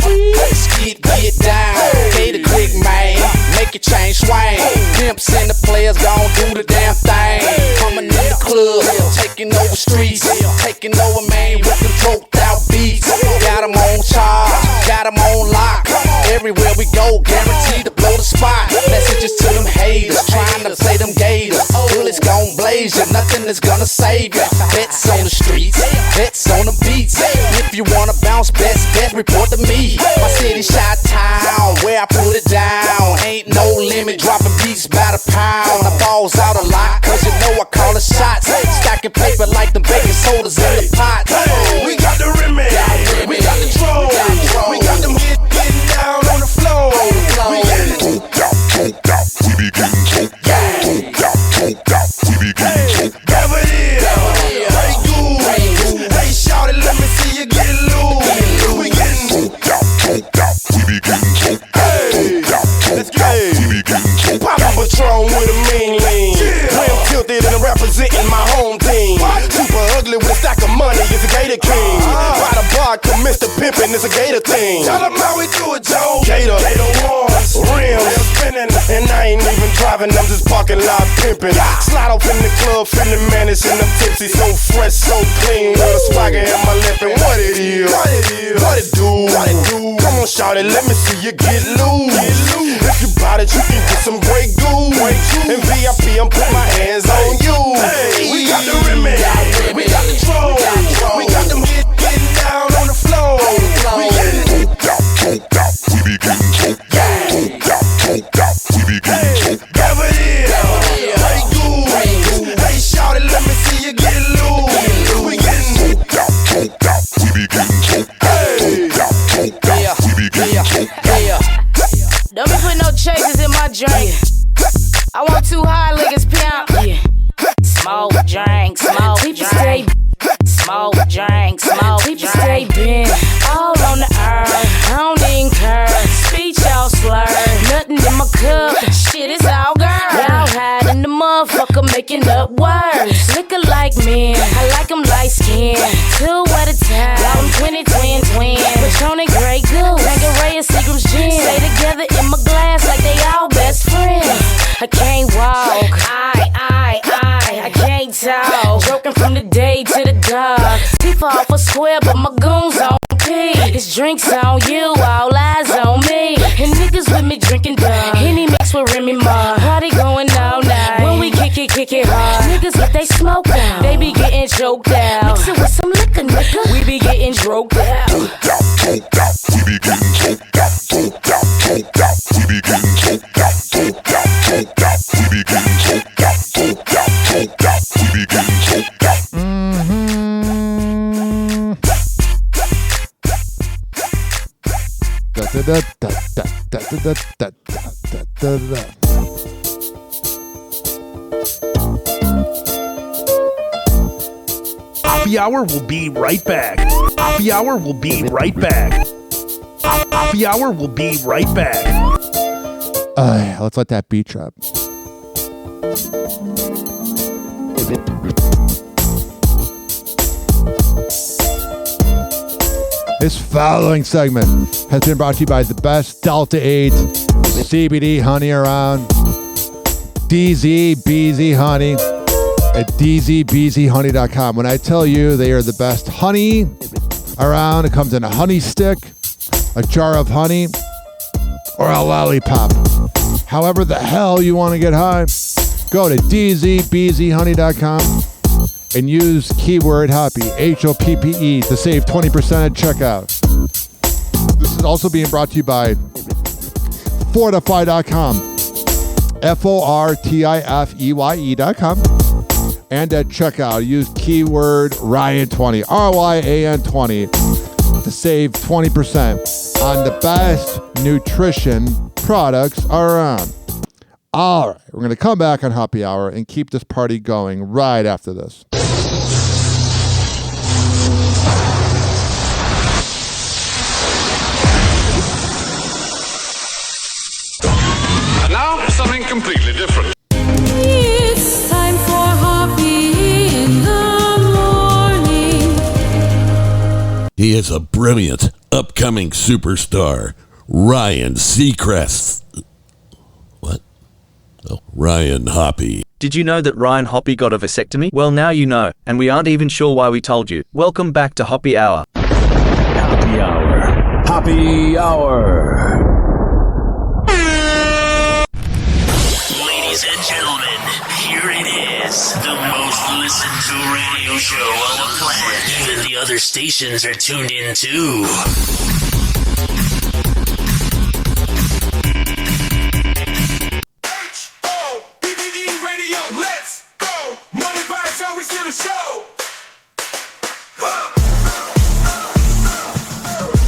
skit get down. Pay the click, man, make it change swing. Pimps and the players gon' do the damn thing. Coming in the club, taking over streets, taking over, man, with the choked out beats. Got them on charge, got them on lock. Everywhere we go, guaranteed to blow the spot. Messages to them haters, trying to play them gators. Bullets gon' blaze you, nothing is gonna save you. Bets on the streets, bets on the beats. If you wanna bounce, best report to me. My city Chi-Town, where I put it down. Ain't no limit, dropping beats by the pound. I balls out a lot, cause you know I call it shots. Stacking paper like them baking sodas in the pot. We got the remix, we got the troll, we got them getting down on the floor. We get it.
We be getting choked out, we be getting choked out.
Never did, hey good, hey shout it, let me see you get loose. We getting
choked out, we be getting choked out,
let's go.
we be getting choked out.
Poppin' Patron with a mean lean. When I'm tilted and I'm representing my home team. Super ugly with a stack of money, it's a Gator King. By the bar, come Mr. Pimpin', it's a Gator thing. Tell them how we do it, Joe. Gator ones, rims, spinning. And I ain't even driving, I'm just parking lot pimping. Slide off in the club, feeling managed and I'm tipsy. So fresh, so clean, with a swagger in my lip. And what it is, what it do. Come on, shout it, let me see you get loose. If you bout it, you can get some great goo. In VIP, I'm putting my hands on you. We got the remix, we got the troll, we got them getting down on the floor. We get it.
Choked out, we be getting choked out, we be getting choked out.
Never did,
Don't be putting no chasers in my drink. I want 2 high liquors, pimp. Yeah. Smoke drink, smoke drink. Smoke drink, smoke drink. Stay bent all on the earth. I don't incur speech all slurred. Nothing in my cup, shit is all girl. Y'all hiding the motherfucker making up words. Liquor like men, I like them light skinned. 2 at a time, y'all them 20 twin. Patron and Grey Goose, Tanqueray and Seagram's gin. Stay together in my glass like they all best friends. I can't walk, I can't talk. Joking from the day to the dark. Teeth off a square, but my goons on P. It's drinks on you, all eyes on me. And niggas with me drinking dumb. Henny mixed with Remy Ma. Party going all night. When we kick it hard. Niggas get they smoke out. They be getting choked out. Mix it with some liquor, nigga. We be getting droked out.
We be getting choked out, choked out, choked out. We be getting choked out, choked out, choked out. We be getting choked out, choked out, choked out. We be getting choked out.
Hoppe Hour will be right back. Hoppe Hour will be right back. Hoppe Hour will be right back.
Let's let that beat drop. This following segment has been brought to you by the best Delta 8 CBD honey around. DZBZ Honey at dzbzhoney.com. When I tell you they are the best honey around, it comes in a honey stick, a jar of honey, or a lollipop. However the hell you want to get high, go to dzbzhoney.com and use keyword Hoppe, Hoppe, to save 20% at checkout. This is also being brought to you by Fortify.com, Fortifeye.com, and at checkout, use keyword Ryan20, RYAN20, to save 20% on the best nutrition products around. All right, we're going to come back on Hoppe Hour and keep this party going right after this.
And now, something completely different.
It's time for Hoppe in the morning.
He is a brilliant, upcoming superstar, Ryan Seacrest. What? Oh, Ryan Hoppe.
Did you know that Ryan Hoppe got a vasectomy? Well, now you know, and we aren't even sure why we told you. Welcome back to Hoppe Hour.
Hoppe Hour. Hoppe Hour.
Ladies and gentlemen, here it is. The most listened to radio show on the planet. Even the other stations are tuned in too.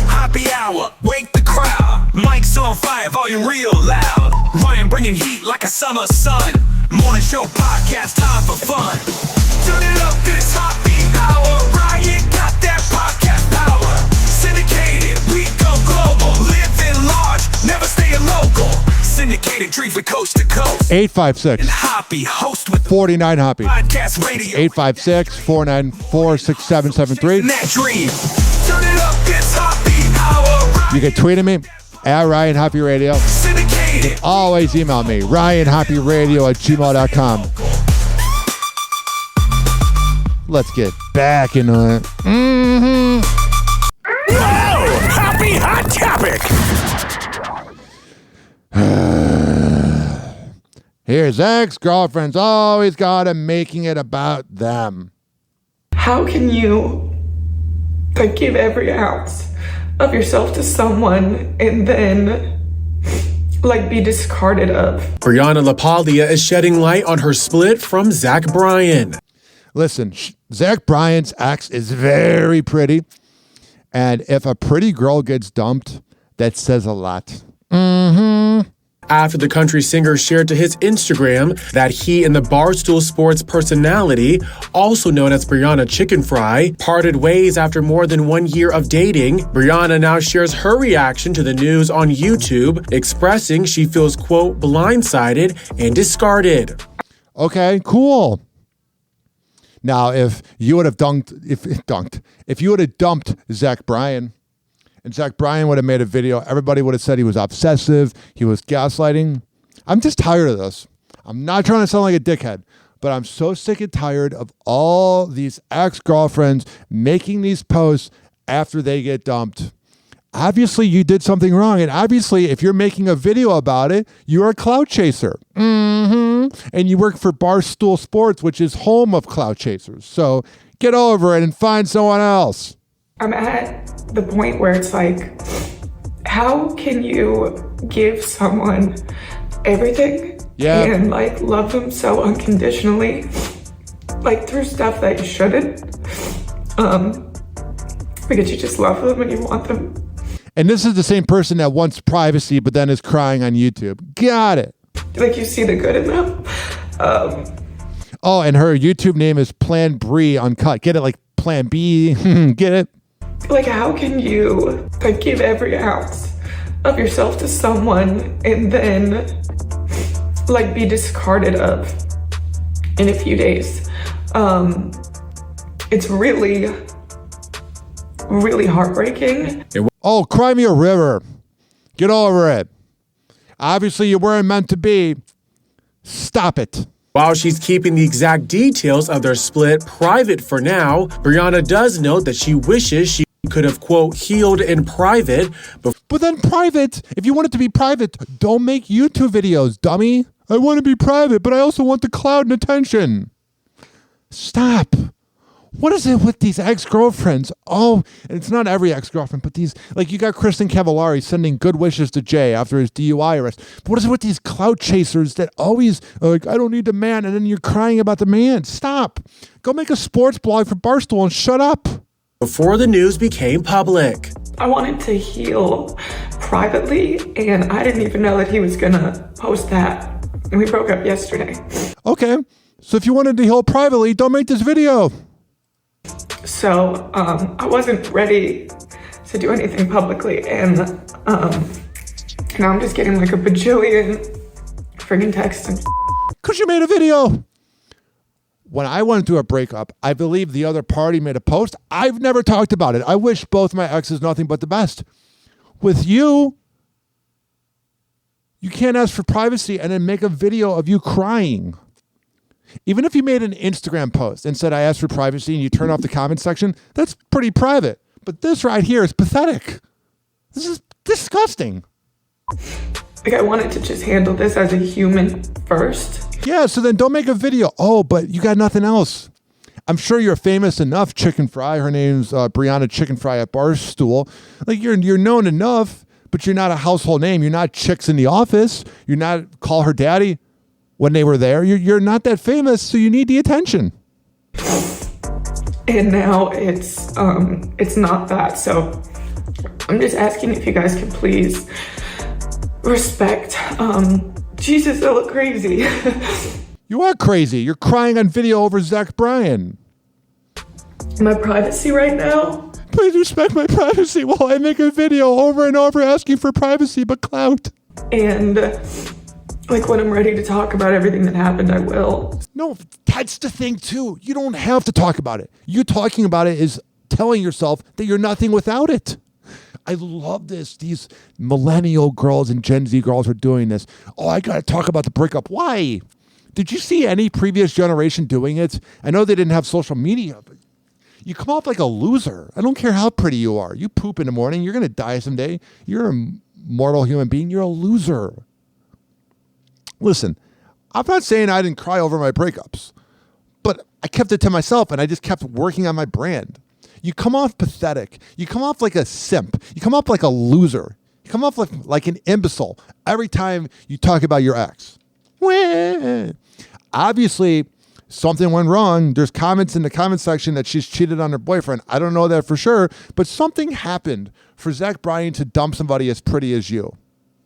Hoppe Hour, wake the crowd. Mic's on fire, volume real loud. Ryan bringing heat like a summer sun. Morning show podcast, time for fun. Turn it up, this Hoppe Hour. Ryan got that podcast power. Syndicated, we go global. Living large, never staying local. Syndicated, dream for coast to coast.
856
And Hoppe, host with
49 Hoppe.
Podcast radio.
856-494-6773.
That dream. Turn it up, it's Hoppe Hour.
You can tweet at me at Ryan Hoppe Radio.
Syndicated.
Always email me, RyanHoppeRadio@gmail.com. Let's get back into it.
Hoppe Hot Topic.
Here's ex-girlfriends always got it making it about them.
How can you give every ounce of yourself to someone and then be discarded of?
Brianna LaPaglia is shedding light on her split from Zach Bryan.
Listen, Zach Bryan's ex is very pretty, And if a pretty girl gets dumped, that says a lot. Mm-hmm.
After the country singer shared to his Instagram that he and the Barstool Sports personality, also known as Brianna Chicken Fry, parted ways after more than 1 year of dating, Brianna now shares her reaction to the news on YouTube, expressing she feels, quote, blindsided and discarded.
Okay, cool. Now, if you would have if you would have dumped Zach Bryan, and Zach Bryan would have made a video, everybody would have said he was obsessive, he was gaslighting. I'm just tired of this. I'm not trying to sound like a dickhead, but I'm so sick and tired of all these ex-girlfriends making these posts after they get dumped. Obviously, you did something wrong, and obviously, if you're making a video about it, you're a clout chaser. Mm-hmm. And you work for Barstool Sports, which is home of clout chasers. So get over it and find someone else.
I'm at the point where it's like, how can you give someone everything and like love them so unconditionally, like through stuff that you shouldn't, because you just love them and you want them.
And this is the same person that wants privacy but then is crying on YouTube. Got it.
Like you see the good in them.
Oh, and her YouTube name is Plan Brie Uncut. Get it? Like Plan B. Get it?
Like, how can you like give every ounce of yourself to someone and then like be discarded of in a few days? It's really, really heartbreaking.
Oh, cry me a river. Get over it. Obviously, you weren't meant to be. Stop it.
While she's keeping the exact details of their split private for now, Brianna does note that she wishes she could have, quote, healed in private.
But then private, if you want it to be private, don't make YouTube videos, dummy. I want to be private, but I also want the clout and attention. Stop. What is it with these ex-girlfriends? Oh, and it's not every ex-girlfriend, but these, like you got Kristen Cavallari sending good wishes to Jay after his DUI arrest. But what is it with these clout chasers that always are like, I don't need the man, and then you're crying about the man? Stop. Go make a sports blog for Barstool and shut up.
Before the news became public.
I wanted to heal privately, and I didn't even know that he was gonna post that. And we broke up yesterday.
Okay, so if you wanted to heal privately, don't make this video.
So I wasn't ready to do anything publicly, and now I'm just getting like a bajillion friggin' texts and
because you made a video. When I went through a breakup, I believe the other party made a post. I've never talked about it. I wish both my exes nothing but the best. With you, you can't ask for privacy and then make a video of you crying. Even if you made an Instagram post and said, I asked for privacy, and you turn off the comment section, that's pretty private. But this right here is pathetic. This is disgusting.
Like, I wanted to just handle this as a human first.
Yeah, so then don't make a video. Oh, but you got nothing else. I'm sure you're famous enough, Chicken Fry. Her name's Brianna Chicken Fry at Barstool. Like, you're known enough, but you're not a household name. You're not Chicks in the Office. You're not Call Her Daddy when they were there. You're not that famous, so you need the attention.
And now it's not that. So I'm just asking if you guys can please respect. Jesus, I look crazy.
You are crazy. You're crying on video over Zach Bryan.
My privacy right now?
Please respect my privacy while I make a video over and over asking for privacy but clout.
And like when I'm ready to talk about everything that happened, I will.
No, that's the thing too. You don't have to talk about it. You talking about it is telling yourself that you're nothing without it. I love this. These millennial girls and Gen Z girls are doing this. Oh, I got to talk about the breakup. Why? Did you see any previous generation doing it? I know they didn't have social media, but you come off like a loser. I don't care how pretty you are. You poop in the morning. You're going to die someday. You're a mortal human being. You're a loser. Listen, I'm not saying I didn't cry over my breakups, but I kept it to myself and I just kept working on my brand. You come off pathetic. You come off like a simp. You come off like a loser. You come off like an imbecile every time you talk about your ex. Obviously, something went wrong. There's comments in the comment section that she's cheated on her boyfriend. I don't know that for sure, but something happened for Zach Bryan to dump somebody as pretty as you.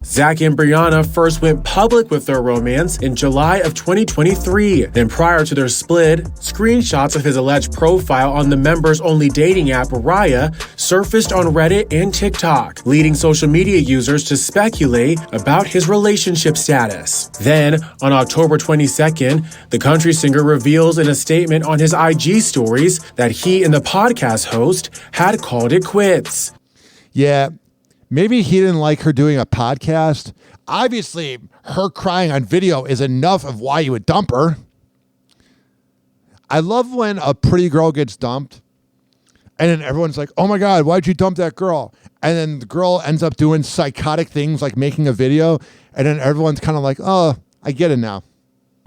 Zach and Brianna first went public with their romance in July of 2023. Then prior to their split, screenshots of his alleged profile on the members-only dating app Raya surfaced on Reddit and TikTok, leading social media users to speculate about his relationship status. Then, on October 22nd, the country singer reveals in a statement on his IG stories that he and the podcast host had called it quits.
Yeah. Maybe he didn't like her doing a podcast. Obviously, her crying on video is enough of why you would dump her. I love when a pretty girl gets dumped and then everyone's like, oh my God, why'd you dump that girl? And then the girl ends up doing psychotic things like making a video. And then everyone's kind of like, oh, I get it now.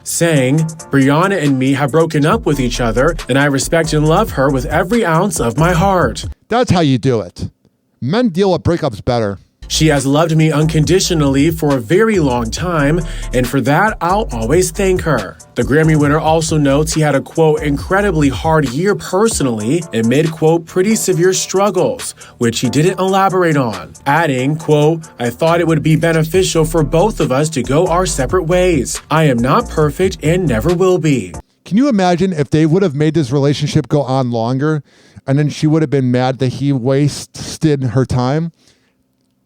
Saying, Brianna and me have broken up with each other and I respect and love her with every ounce of my heart.
That's how you do it. Men deal with breakups better.
She has loved me unconditionally for a very long time, and for that, I'll always thank her. The Grammy winner also notes he had a, quote, incredibly hard year personally, amid, quote, pretty severe struggles, which he didn't elaborate on. Adding, quote, I thought it would be beneficial for both of us to go our separate ways. I am not perfect and never will be.
Can you imagine if they would have made this relationship go on longer and then she would have been mad that he wasted her time?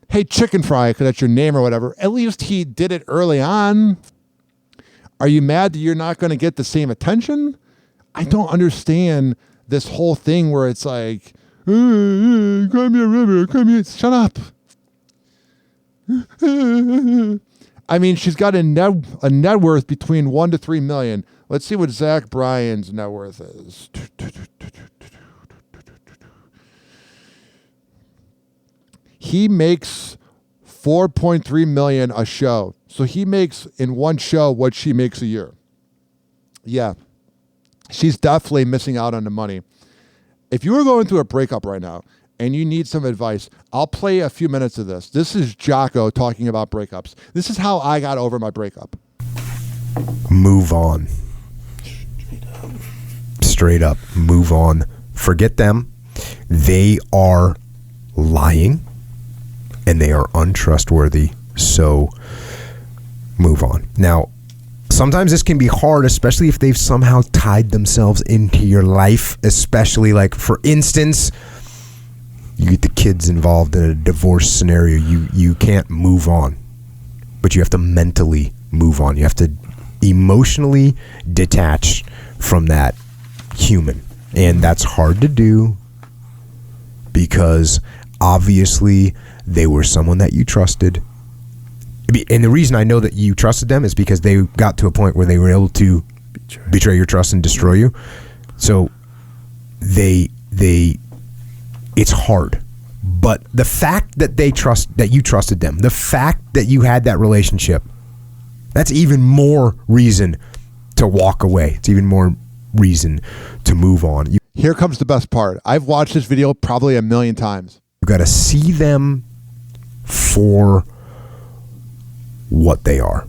Hey, Chicken Fry, because that's your name or whatever. At least he did it early on. Are you mad that you're not going to get the same attention? I don't understand this whole thing where it's like, cry me a river, cry me. Shut up. I mean, she's got a net worth between 1 to 3 million. Let's see what Zach Bryan's net worth is. He makes $4.3 million a show. So he makes in one show what she makes a year. Yeah. She's definitely missing out on the money. If you were going through a breakup right now and you need some advice, I'll play a few minutes of this. This is Jocko talking about breakups. This is how I got over my breakup.
Move on. Straight up. Move on. Forget them. They are lying and they are untrustworthy. So move on. Now, sometimes this can be hard, especially if they've somehow tied themselves into your life, especially like, for instance, you get the kids involved in a divorce scenario. You can't move on, but you have to mentally move on. You have to emotionally detach from that human. And that's hard to do because obviously they were someone that you trusted. And the reason I know that you trusted them is because they got to a point where they were able to betray your trust and destroy you. So it's hard. But the fact that you trusted them, the fact that you had that relationship, that's even more reason to walk away. It's even more reason to move on.
Here comes the best part. I've watched this video probably 1 million times.
You got to see them for what they are.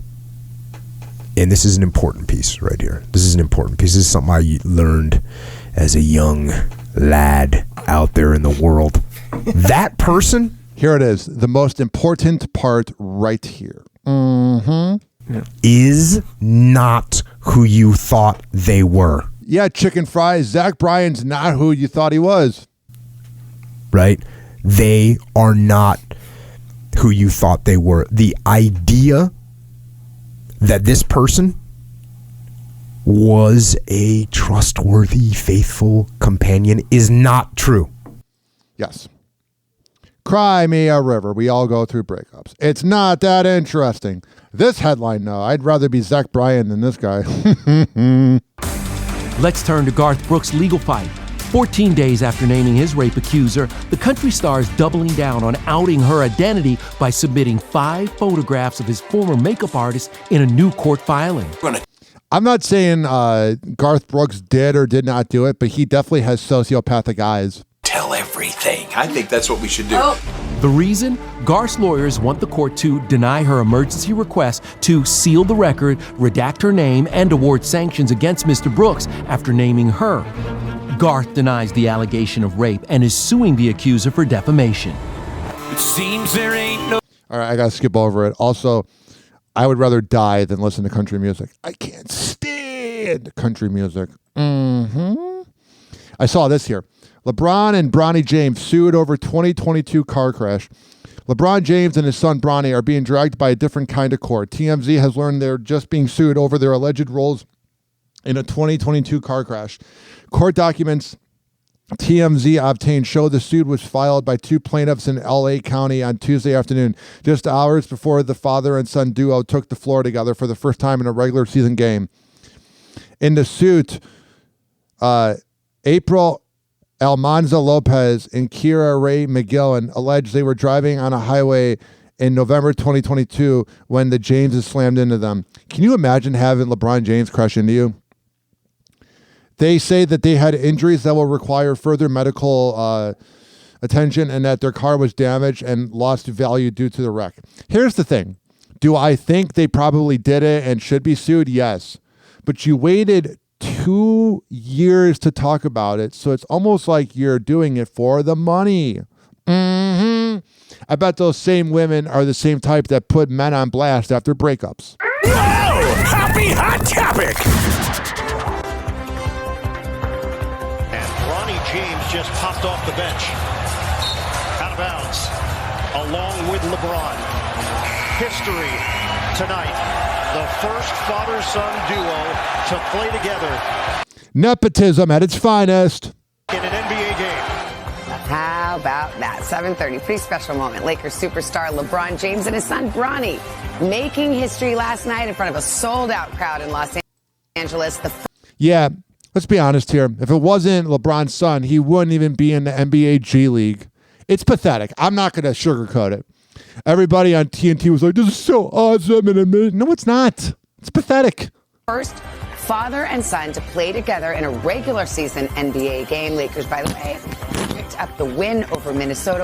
And this is an important piece right here. This is an important piece. This is something I learned as a young lad out there in the world. That person.
Here it is. The most important part right here. Mm-hmm.
Is not who you thought they were.
Yeah, Chicken Fry. Zach Bryan's not who you thought he was.
Right? They are not who you thought they were. The idea that this person was a trustworthy, faithful companion is not true.
Yes. Cry me a river. We all go through breakups. It's not that interesting. This headline, no. I'd rather be Zach Bryan than this guy.
Let's turn to Garth Brooks' legal fight. 14 days after naming his rape accuser, the country star is doubling down on outing her identity by submitting 5 photographs of his former makeup artist in a new court filing.
I'm not saying Garth Brooks did or did not do it, but he definitely has sociopathic eyes.
Tell everything. I think that's what we should do.
The reason? Garth's lawyers want the court to deny her emergency request to seal the record, redact her name, and award sanctions against Mr. Brooks after naming her. Garth denies the allegation of rape and is suing the accuser for defamation.
It seems there ain't no...
All right, I got to skip over it. Also, I would rather die than listen to country music. I can't stand country music. I saw this here. LeBron and Bronny James sued over 2022 car crash. LeBron James and his son Bronny are being dragged by a different kind of court. TMZ has learned they're just being sued over their alleged roles in a 2022 car crash. Court documents TMZ obtained show the suit was filed by two plaintiffs in LA County on Tuesday afternoon, just hours before the father and son duo took the floor together for the first time in a regular season game. In the suit, April Almanza Lopez and Kira Ray McGillen alleged they were driving on a highway in November 2022 when the Jameses slammed into them. Can you imagine having LeBron James crash into you? They say that they had injuries that will require further medical attention and that their car was damaged and lost value due to the wreck. Here's the thing. Do I think they probably did it and should be sued? Yes. But you waited 2 years to talk about it, so it's almost like you're doing it for the money. I bet those same women are the same type that put men on blast after breakups.
Whoa! Happy hot topic!
And Bronny James just popped off the bench. Out of bounds. Along with LeBron. History tonight. The first father-son duo to play together.
Nepotism at its finest.
In an NBA game.
How about that? 7:30, pretty special moment. Lakers superstar LeBron James and his son Bronny making history last night in front of a sold-out crowd in Los Angeles.
Yeah, let's be honest here. If it wasn't LeBron's son, he wouldn't even be in the NBA G League. It's pathetic. I'm not going to sugarcoat it. Everybody on TNT was like, this is so awesome. And no, it's not. It's pathetic.
First father and son to play together in a regular season NBA game. Lakers, by the way, picked up the win over Minnesota.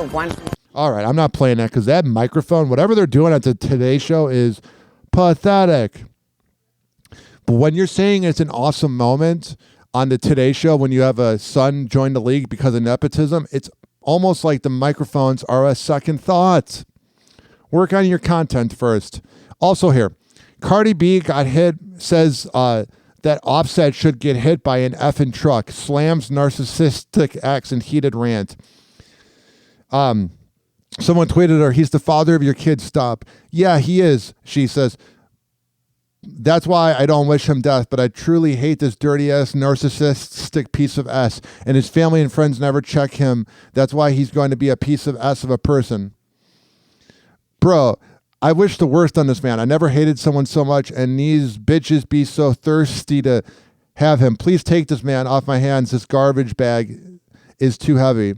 All right, I'm not playing that because that microphone, whatever they're doing at the Today Show is pathetic. But when you're saying it's an awesome moment on the Today Show when you have a son join the league because of nepotism, it's almost like the microphones are a second thought. Work on your content first. Also here, Cardi B got hit, says that Offset should get hit by an effing truck, slams narcissistic ex in heated rant. Someone tweeted her, he's the father of your kids, stop. Yeah, he is, she says. That's why I don't wish him death, but I truly hate this dirty-ass narcissistic piece of S, and his family and friends never check him. That's why he's going to be a piece of S of a person. Bro, I wish the worst on this man. I never hated someone so much, and these bitches be so thirsty to have him. Please take this man off my hands. This garbage bag is too heavy.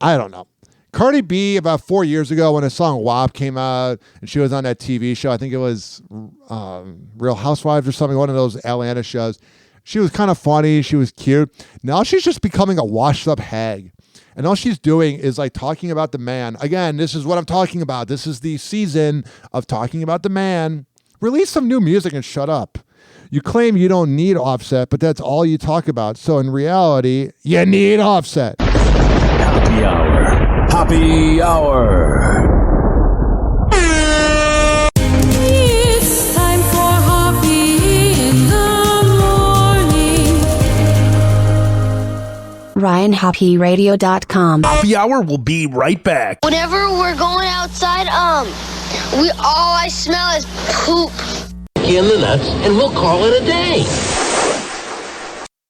I don't know. Cardi B, about 4 years ago when a song WAP came out, and she was on that TV show, I think it was Real Housewives or something, one of those Atlanta shows. She was kind of funny. She was cute. Now she's just becoming a washed-up hag. And all she's doing is like talking about the man. Again, this is what I'm talking about. This is the season of talking about the man. Release some new music and shut up. You claim you don't need Offset, but that's all you talk about. So in reality, you need Offset.
Happy Hour. Happy Hour.
It's time for Hoppe in the morning.
RyanHoppeRadio.com.
Happy Hour will be right back.
Whenever we're going outside, all I smell is poop.
In the nuts, and we'll call it a day.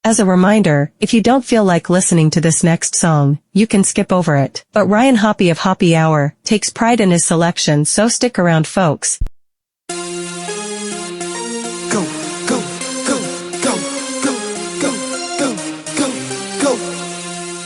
As a reminder, if you don't feel like listening to this next song, you can skip over it. But Ryan Hoppe of Hoppe Hour takes pride in his selection, so stick around, folks.
Go, go, go, go, go, go, go, go, go, go.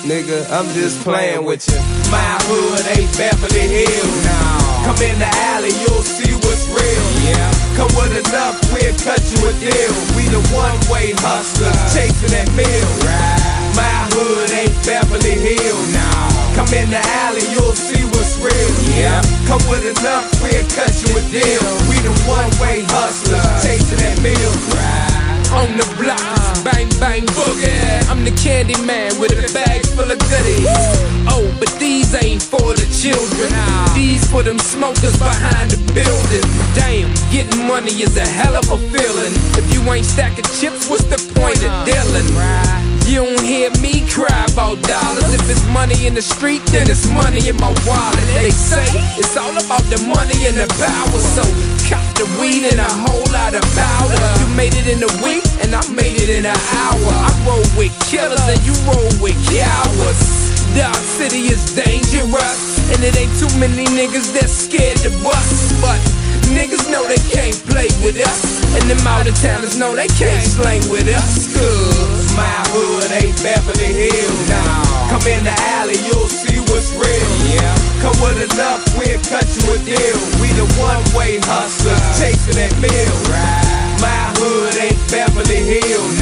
Nigga, I'm just playing with you. My hood ain't Beverly Hills. No. Come in the alley, you'll see what's real. Yeah. Come with enough, we'll cut you a deal. We the one-way hustlers chasing that meal. Right. My hood ain't Beverly Hills. No. Come in the alley, you'll see what's real. Yeah. Come with enough, we'll cut you a deal. We the one-way hustlers, chasing that meal.
On the block, bang bang boogie. I'm the candy man with a bag full of goodies. Oh, but these ain't for the children. These for them smokers behind the building. Damn, getting money is a hell of a feeling. If you ain't stacking chips, what's the point of dealing? You don't hear me cry about dollars. If it's money in the street, then it's money in my wallet. They say it's all about the money and the power. So cop the weed and a whole lot of powder. You made it in a week and I made it in an hour. I roll with killers and you roll with cowards. Dog City is dangerous, and it ain't too many niggas that's scared to bust. But niggas know they can't play with us, and them out of towners know they can't slang with us.
Cause my hood ain't Beverly Hills. Come in the alley, you'll see what's real. Yeah. Come with enough, we'll cut you a deal. We the one-way hustlers, chasing that meal. My hood ain't Beverly Hills.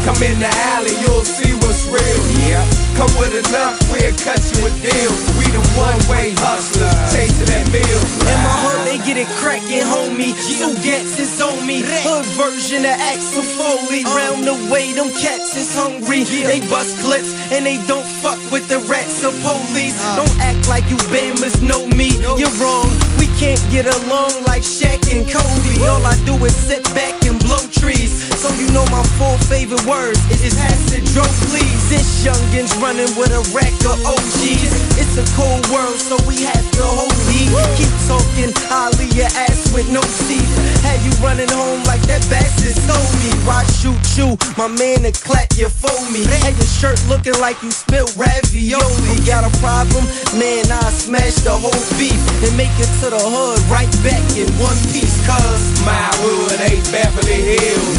Come in the alley, you'll see what's real. Yeah. Come with enough, we'll cut you a deal. We the one-way hustlers, chasing that meal.
In my hood, they get it crackin', homie. So gats is on me. Hood version of Axel Foley. Round the way, them cats is hungry. They bust clips and they don't fuck with the rats or police. Don't act like you Bammers know me. You're wrong. We can't get along like Shaq and Kobe. All I do is sit back and blow trees. So you know my 4 favorite words is pass it, dro, please. This youngin's running with a rack of OGs. It's a cold world, so we have to hold heat. Keep talking, I'll leave your ass with no seat. Had you running home like that bastard stole me. Why shoot you? My man to clap you for me. Had your shirt looking like you spilled ravioli. Got a problem? Man, I smash the whole beef and make it to the hood right back in one piece. Cause
my hood ain't Beverly Hills.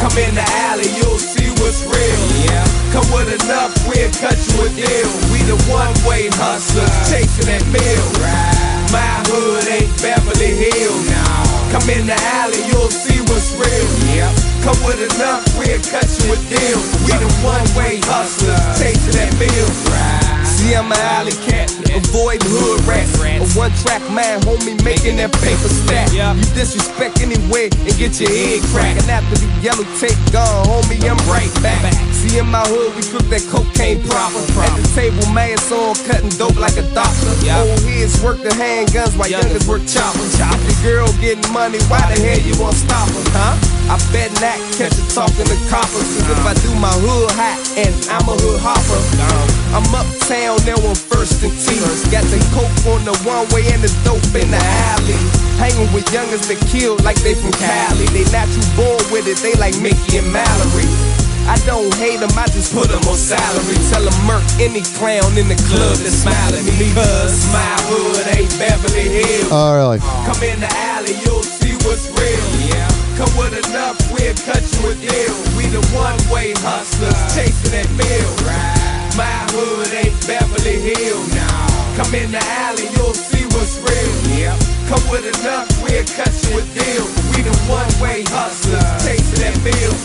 Come in the alley, you'll see what's real. Yeah. Come with enough, we'll cut you a deal. We the one-way hustlers, chasing that meal. My hood ain't Beverly Hills. Come in the alley, you'll see what's real. Yeah. Come with enough, we'll cut you a deal. We the one-way hustlers, chasing that meal. See, I'm an alley cat, avoid hood rats. A one-track man, homie, making that paper stack. You disrespect anyway and get your head cracked. And after the yellow tape gone, homie, I'm right back. See, in my hood, we cook that cocaine proper. At the table, mass on, cutting dope like a doctor. Old heads work the handguns while youngers work choppers. If the girl getting money, why the hell you won't stop her, huh? I bet not catch her talking to coppers. Cause if I do my hood hot, and I'm a hood hopper, I'm uptown now on First and T. Got the coke on the one-way and the dope in the alley. Hanging with youngers that kill like they from Cali. They not too born with it, they like Mickey and Mallory. I don't hate them, I just put them on salary. Tell them murk any clown in the club that smile at me. Cause my hood ain't Beverly Hills.
Oh, really?
Come in the alley, you'll see what's real. Yeah. Come with enough, we'll cut you a deal. We the one-way hustlers, chasing that meal. My hood ain't Beverly Hills. Come in the alley, you'll see what's real. Yeah. Come with enough, we'll cut you a deal. We the one-way hustlers, chasing that meal.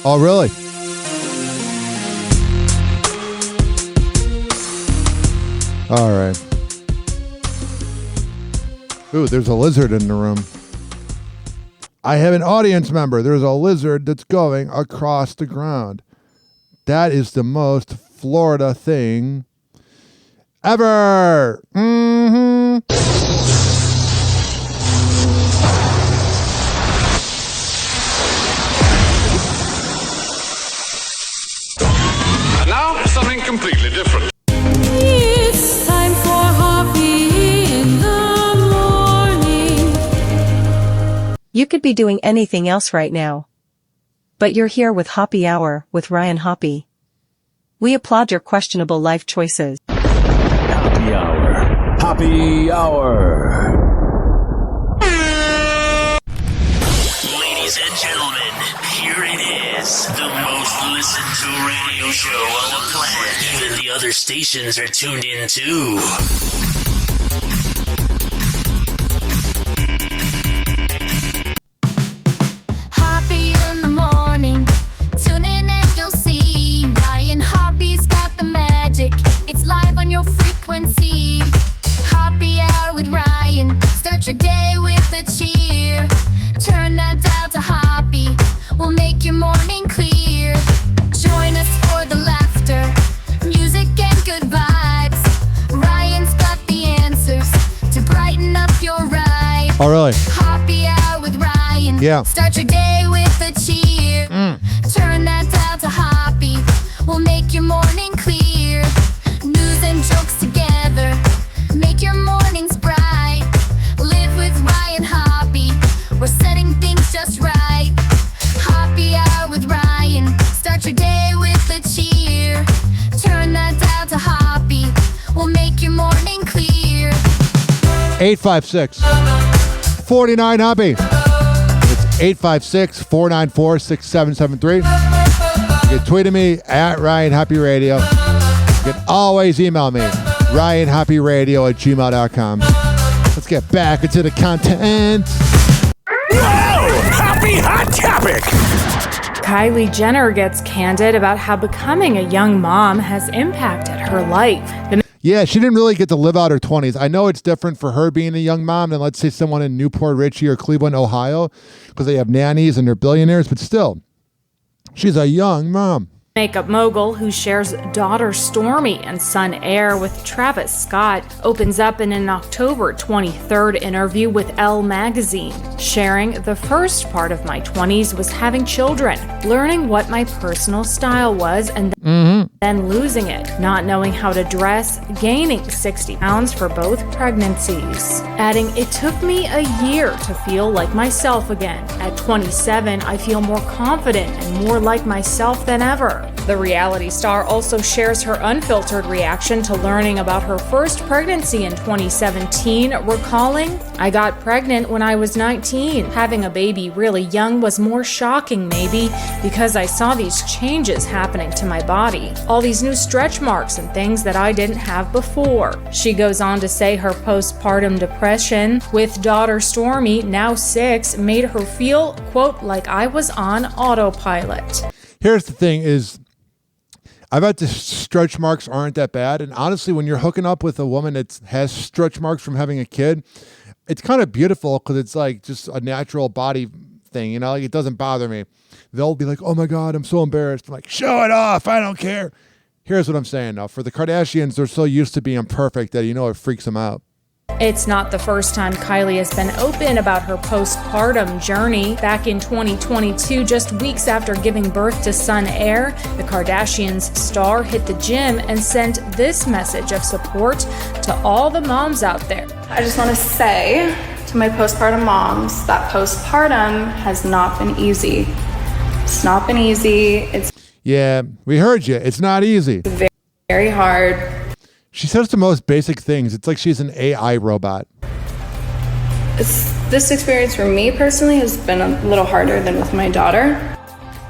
Oh, really? All right. Ooh, there's a lizard in the room. I have an audience member. There's a lizard that's going across the ground. That is the most Florida thing ever.
And now, something completely different.
It's time for Hoppe in the morning.
You could be doing anything else right now. But you're here with Hoppe Hour with Ryan Hoppe. We applaud your questionable life choices.
Hoppe Hour. Hoppe Hour.
Ladies and gentlemen, here it is. The most listened to radio show on the planet. Even the other stations are tuned in too.
Oh, really?
Hoppe Hour with Ryan.
Yeah.
Start your day with a cheer. Turn that dial to Hoppe. We'll make your morning clear. News and jokes together. Make your mornings bright. Live with Ryan Hoppe. We're setting things just right. Hoppe Hour with Ryan. Start your day with a cheer. Turn that dial to Hoppe. We'll make your morning clear.
856-49 Hoppe. It's 856-494-6773. You can tweet at me at Ryan Hoppe Radio. You can always email me, ryanhopperadio@gmail.com. Let's get back into the content.
Happy hot topic.
Kylie Jenner gets candid about how becoming a young mom has impacted her life.
Yeah, she didn't really get to live out her 20s. I know it's different for her being a young mom than, let's say, someone in Newport Richie or Cleveland, Ohio, because they have nannies and they're billionaires, but still, she's a young mom.
Makeup mogul who shares daughter Stormy and son Air with Travis Scott opens up in an October 23rd interview with Elle magazine, sharing the first part of my 20s was having children, learning what my personal style was, and then losing it, not knowing how to dress, gaining 60 pounds for both pregnancies. Adding, it took me a year to feel like myself again. At 27, I feel more confident and more like myself than ever. The reality star also shares her unfiltered reaction to learning about her first pregnancy in 2017, recalling, I got pregnant when I was 19. Having a baby really young was more shocking maybe because I saw these changes happening to my body. All these new stretch marks and things that I didn't have before. She goes on to say her postpartum depression with daughter Stormy, now 6, made her feel, quote, like I was on autopilot.
Here's the thing is, I bet the stretch marks aren't that bad. And honestly, when you're hooking up with a woman that has stretch marks from having a kid, it's kind of beautiful because it's like just a natural body thing, you know, like it doesn't bother me. They'll be like, oh my God, I'm so embarrassed. I'm like, show it off. I don't care. Here's what I'm saying though. For the Kardashians, they're so used to being perfect that, you know, it freaks them out.
It's not the first time Kylie has been open about her postpartum journey. Back in 2022, just weeks after giving birth to son Air, the Kardashians' star hit the gym and sent this message of support to all the moms out there.
I just want to say to my postpartum moms that postpartum has not been easy. It's not been easy.
Yeah, we heard you. It's not easy.
Very, very hard.
She says the most basic things. It's like she's an AI robot.
This experience for me personally has been a little harder than with my daughter.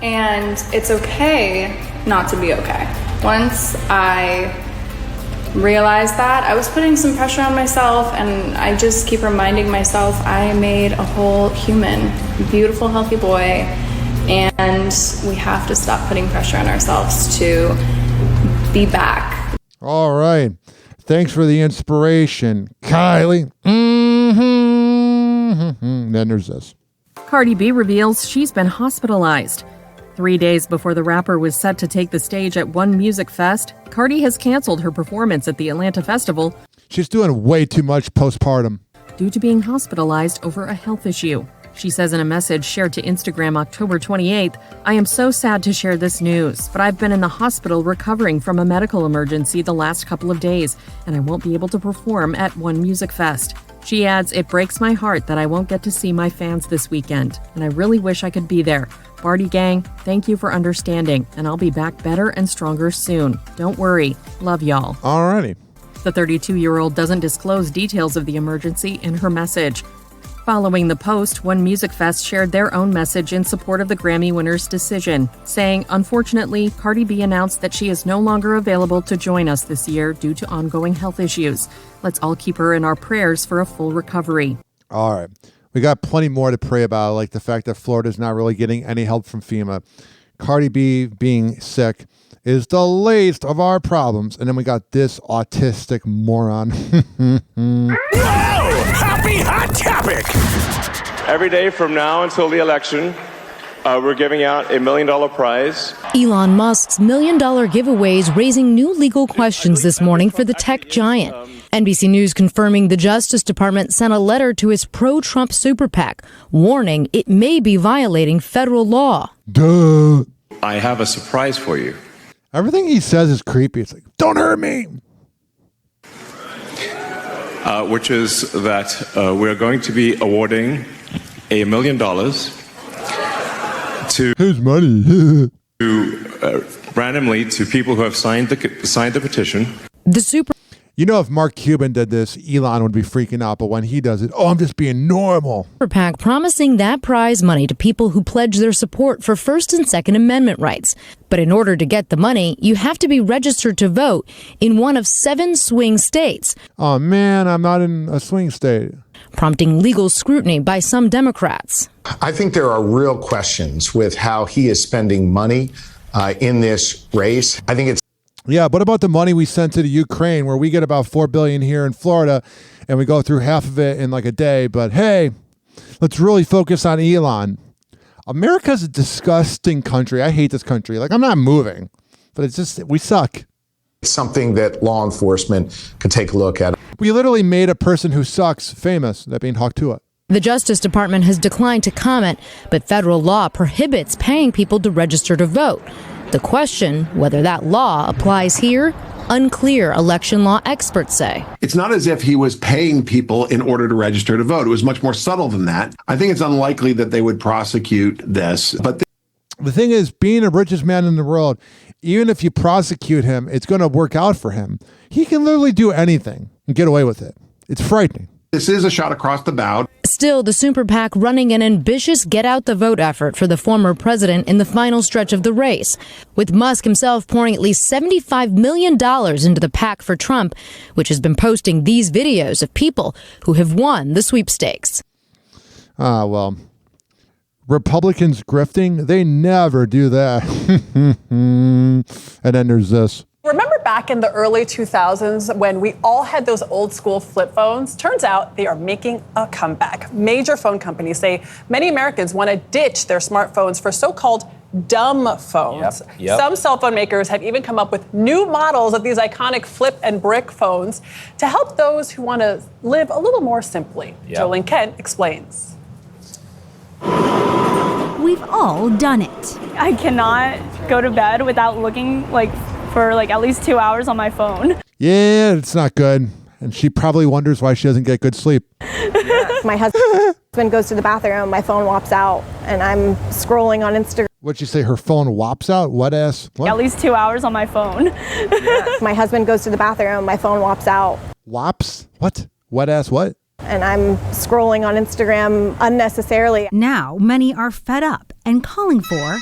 And it's okay not to be okay. Once I realized that, I was putting some pressure on myself, and I just keep reminding myself I made a whole human, beautiful, healthy boy, and we have to stop putting pressure on ourselves to be back.
All right. Thanks for the inspiration, Kylie. Then there's this.
Cardi B reveals she's been hospitalized. 3 days before the rapper was set to take the stage at One Music Fest, Cardi has canceled her performance at the Atlanta Festival.
She's doing way too much postpartum.
Due to being hospitalized over a health issue. She says in a message shared to Instagram October 28th, I am so sad to share this news, but I've been in the hospital recovering from a medical emergency the last couple of days, and I won't be able to perform at One Music Fest. She adds, it breaks my heart that I won't get to see my fans this weekend, and I really wish I could be there. Barty gang, thank you for understanding, and I'll be back better and stronger soon. Don't worry. Love y'all.
Alrighty.
The 32-year-old doesn't disclose details of the emergency in her message. Following the post, One Music Fest shared their own message in support of the Grammy winner's decision, saying, unfortunately, Cardi B announced that she is no longer available to join us this year due to ongoing health issues. Let's all keep her in our prayers for a full recovery.
All right. We got plenty more to pray about, like the fact that Florida's not really getting any help from FEMA. Cardi B being sick is the least of our problems. And then we got this autistic moron.
Happy hot topic.
Every day from now until the election, we're giving out $1 million prize Elon Musk's $1 million giveaways raising new legal questions this morning for the tech giant. NBC News confirming the Justice Department sent a letter to his pro-Trump super PAC, warning it may be violating federal law.
Duh.
I have a surprise for you.
Everything he says is creepy. It's like, don't hurt me.
Which is that we're going to be awarding $1 million to
whose money?
Randomly to people who have signed the petition.
You know, if Mark Cuban did this, Elon would be freaking out. But when he does it, I'm just being normal.
Super PAC promising that prize money to people who pledge their support for First and Second Amendment rights. But in order to get the money, you have to be registered to vote in one of 7 swing states.
Oh, man, I'm not in a swing state.
Prompting legal scrutiny by some Democrats.
I think there are real questions with how he is spending money in this race. I think it's.
Yeah, what about the money we sent to the Ukraine, where we get about $4 billion here in Florida, and we go through half of it in like a day? But hey, let's really focus on Elon. America's a disgusting country. I hate this country. Like, I'm not moving, but it's just, we suck.
It's something that law enforcement could take a look at.
We literally made a person who sucks famous, that being Haktua.
The Justice Department has declined to comment, but federal law prohibits paying people to register to vote. The question, whether that law applies here, unclear, election law experts say.
It's not as if he was paying people in order to register to vote. It was much more subtle than that. I think it's unlikely that they would prosecute this. But
the thing is, being the richest man in the world, even if you prosecute him, it's going to work out for him. He can literally do anything and get away with it. It's frightening.
This is a shot across the bow.
Still, the super PAC running an ambitious get-out-the-vote effort for the former president in the final stretch of the race, with Musk himself pouring at least $75 million into the PAC for Trump, which has been posting these videos of people who have won the sweepstakes.
Well, Republicans grifting, they never do that. And then there's this.
Remember back in the early 2000s when we all had those old school flip phones? Turns out they are making a comeback. Major phone companies say many Americans want to ditch their smartphones for so-called dumb phones.
Yep.
Some cell phone makers have even come up with new models of these iconic flip and brick phones to help those who want to live a little more simply.
Yep.
Jolene Kent explains.
We've all done it.
I cannot go to bed without looking for at least 2 hours on my phone.
Yeah, it's not good. And she probably wonders why she doesn't get good sleep.
My husband goes to the bathroom, my phone wops out, and I'm scrolling on Instagram.
What'd you say, her phone wops out? What?
At least 2 hours on my phone.
My husband goes to the bathroom, my phone wops out.
Wops? What? What?
And I'm scrolling on Instagram unnecessarily.
Now, many are fed up and calling for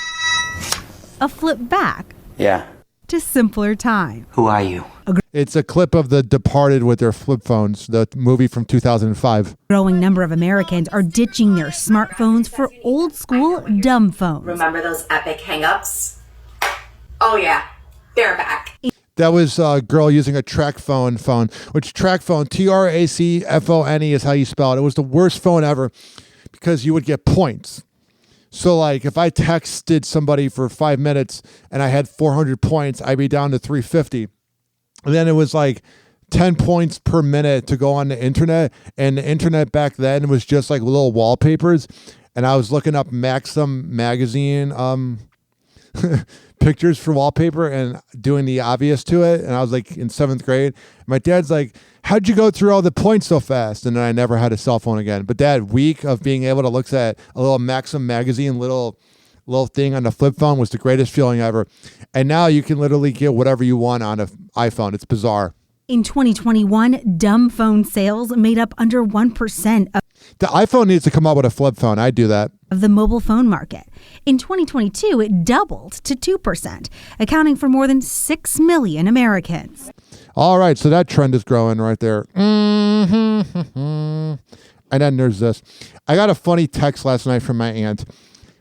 a flip back.
Yeah.
To simpler time.
Who are you?
It's a clip of The Departed with their flip phones, the movie from 2005.
A growing number of Americans are ditching their smartphones for old school dumb phones.
Remember those epic hang-ups? Oh yeah, they're back.
That was a girl using a TracFone phone, which TracFone, TracFone is how you spell it. It was the worst phone ever because you would get points. So like if I texted somebody for 5 minutes and I had 400 points, I'd be down to 350. And then it was like 10 points per minute to go on the internet. And the internet back then was just like little wallpapers. And I was looking up Maxim magazine pictures for wallpaper and doing the obvious to it. And I was like in 7th grade. My dad's like, how'd you go through all the points so fast? And then I never had a cell phone again. But that week of being able to look at a little Maxim magazine, little thing on the flip phone was the greatest feeling ever. And now you can literally get whatever you want on an iPhone. It's bizarre.
In 2021, dumb phone sales made up under 1% of
the iPhone needs to come up with a flip phone. I'd do that.
Of the mobile phone market. In 2022, it doubled to 2%, accounting for more than 6 million Americans.
All right, so that trend is growing right there. And then there's this. I got a funny text last night from my aunt.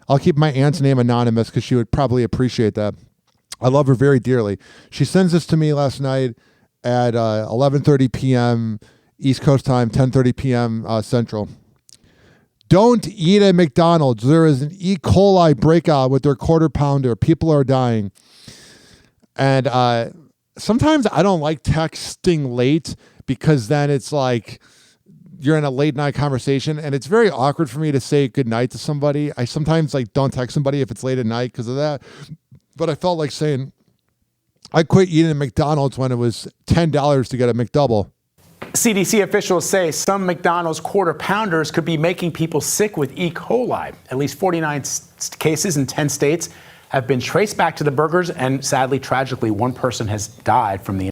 I'll keep my aunt's name anonymous because she would probably appreciate that. I love her very dearly. She sends this to me last night at 11:30 p.m. East Coast time, 10:30 p.m. Central. Don't eat at McDonald's. There is an E. coli breakout with their quarter pounder. People are dying. And sometimes I don't like texting late because then it's like you're in a late night conversation and it's very awkward for me to say goodnight to somebody. I sometimes like don't text somebody if it's late at night because of that. But I felt like saying I quit eating at McDonald's when it was $10 to get a McDouble.
CDC officials say some McDonald's quarter pounders could be making people sick with E. coli. At least 49 cases in 10 states have been traced back to the burgers, and sadly, tragically, one person has died from the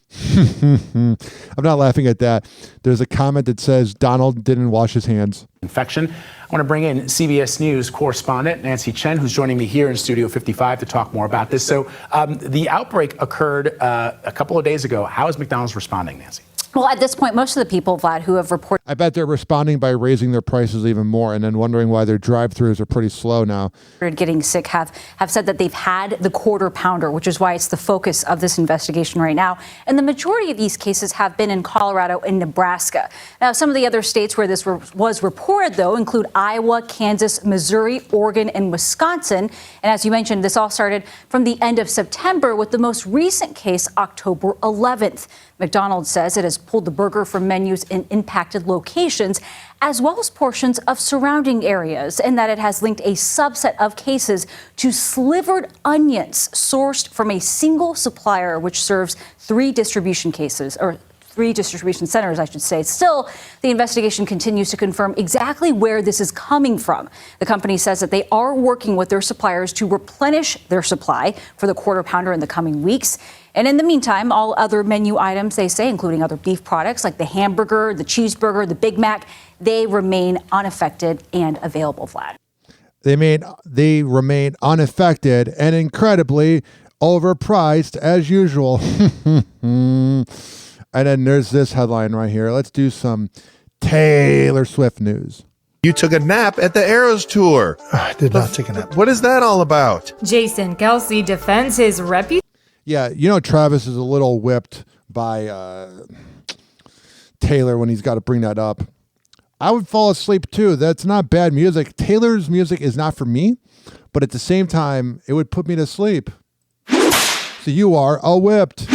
I'm not laughing at that. There's a comment that says Donald didn't wash his hands.
infection. I want to bring in CBS News correspondent Nancy Chen, who's joining me here in Studio 55 to talk more about this. So the outbreak occurred a couple of days ago. How is McDonald's responding, Nancy?
Well, at this point, most of the people, Vlad, who have reported...
I bet they're responding by raising their prices even more and then wondering why their drive-thrus are pretty slow now.
...getting sick have said that they've had the quarter pounder, which is why it's the focus of this investigation right now. And the majority of these cases have been in Colorado and Nebraska. Now, some of the other states where this was reported, though, include Iowa, Kansas, Missouri, Oregon, and Wisconsin. And as you mentioned, this all started from the end of September with the most recent case October 11th. McDonald's says it has pulled the burger from menus in impacted locations, as well as portions of surrounding areas, and that it has linked a subset of cases to slivered onions sourced from a single supplier, which serves three distribution centers, I should say. Still, the investigation continues to confirm exactly where this is coming from. The company says that they are working with their suppliers to replenish their supply for the quarter pounder in the coming weeks. And in the meantime, all other menu items, they say, including other beef products like the hamburger, the cheeseburger, the Big Mac, they remain unaffected and available, Vlad.
They remain unaffected and incredibly overpriced as usual. And then there's this headline right here. Let's do some Taylor Swift news.
You took a nap at the Eras Tour.
I did not take a nap.
What is that all about?
Jason Kelce defends his reputation.
Yeah, you know Travis is a little whipped by Taylor when he's got to bring that up. I would fall asleep too. That's not bad music. Taylor's music is not for me, but at the same time, it would put me to sleep. So you are a whipped.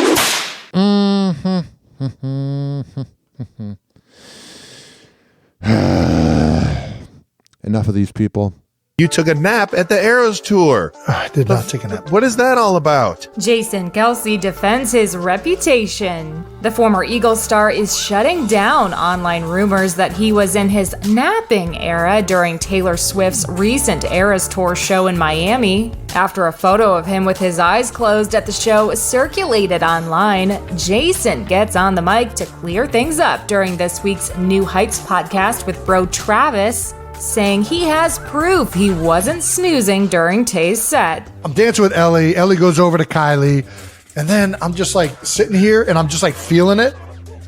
Enough of these people.
You took a nap at the Eras Tour.
I did not take a nap.
What is that all about?
Jason Kelce defends his reputation. The former Eagles star is shutting down online rumors that he was in his napping era during Taylor Swift's recent Eras Tour show in Miami. After a photo of him with his eyes closed at the show circulated online, Jason gets on the mic to clear things up during this week's New Heights podcast with bro Travis, saying he has proof he wasn't snoozing during Tay's set.
I'm dancing with Ellie. Ellie goes over to Kylie. And then I'm just like sitting here and I'm just like feeling it.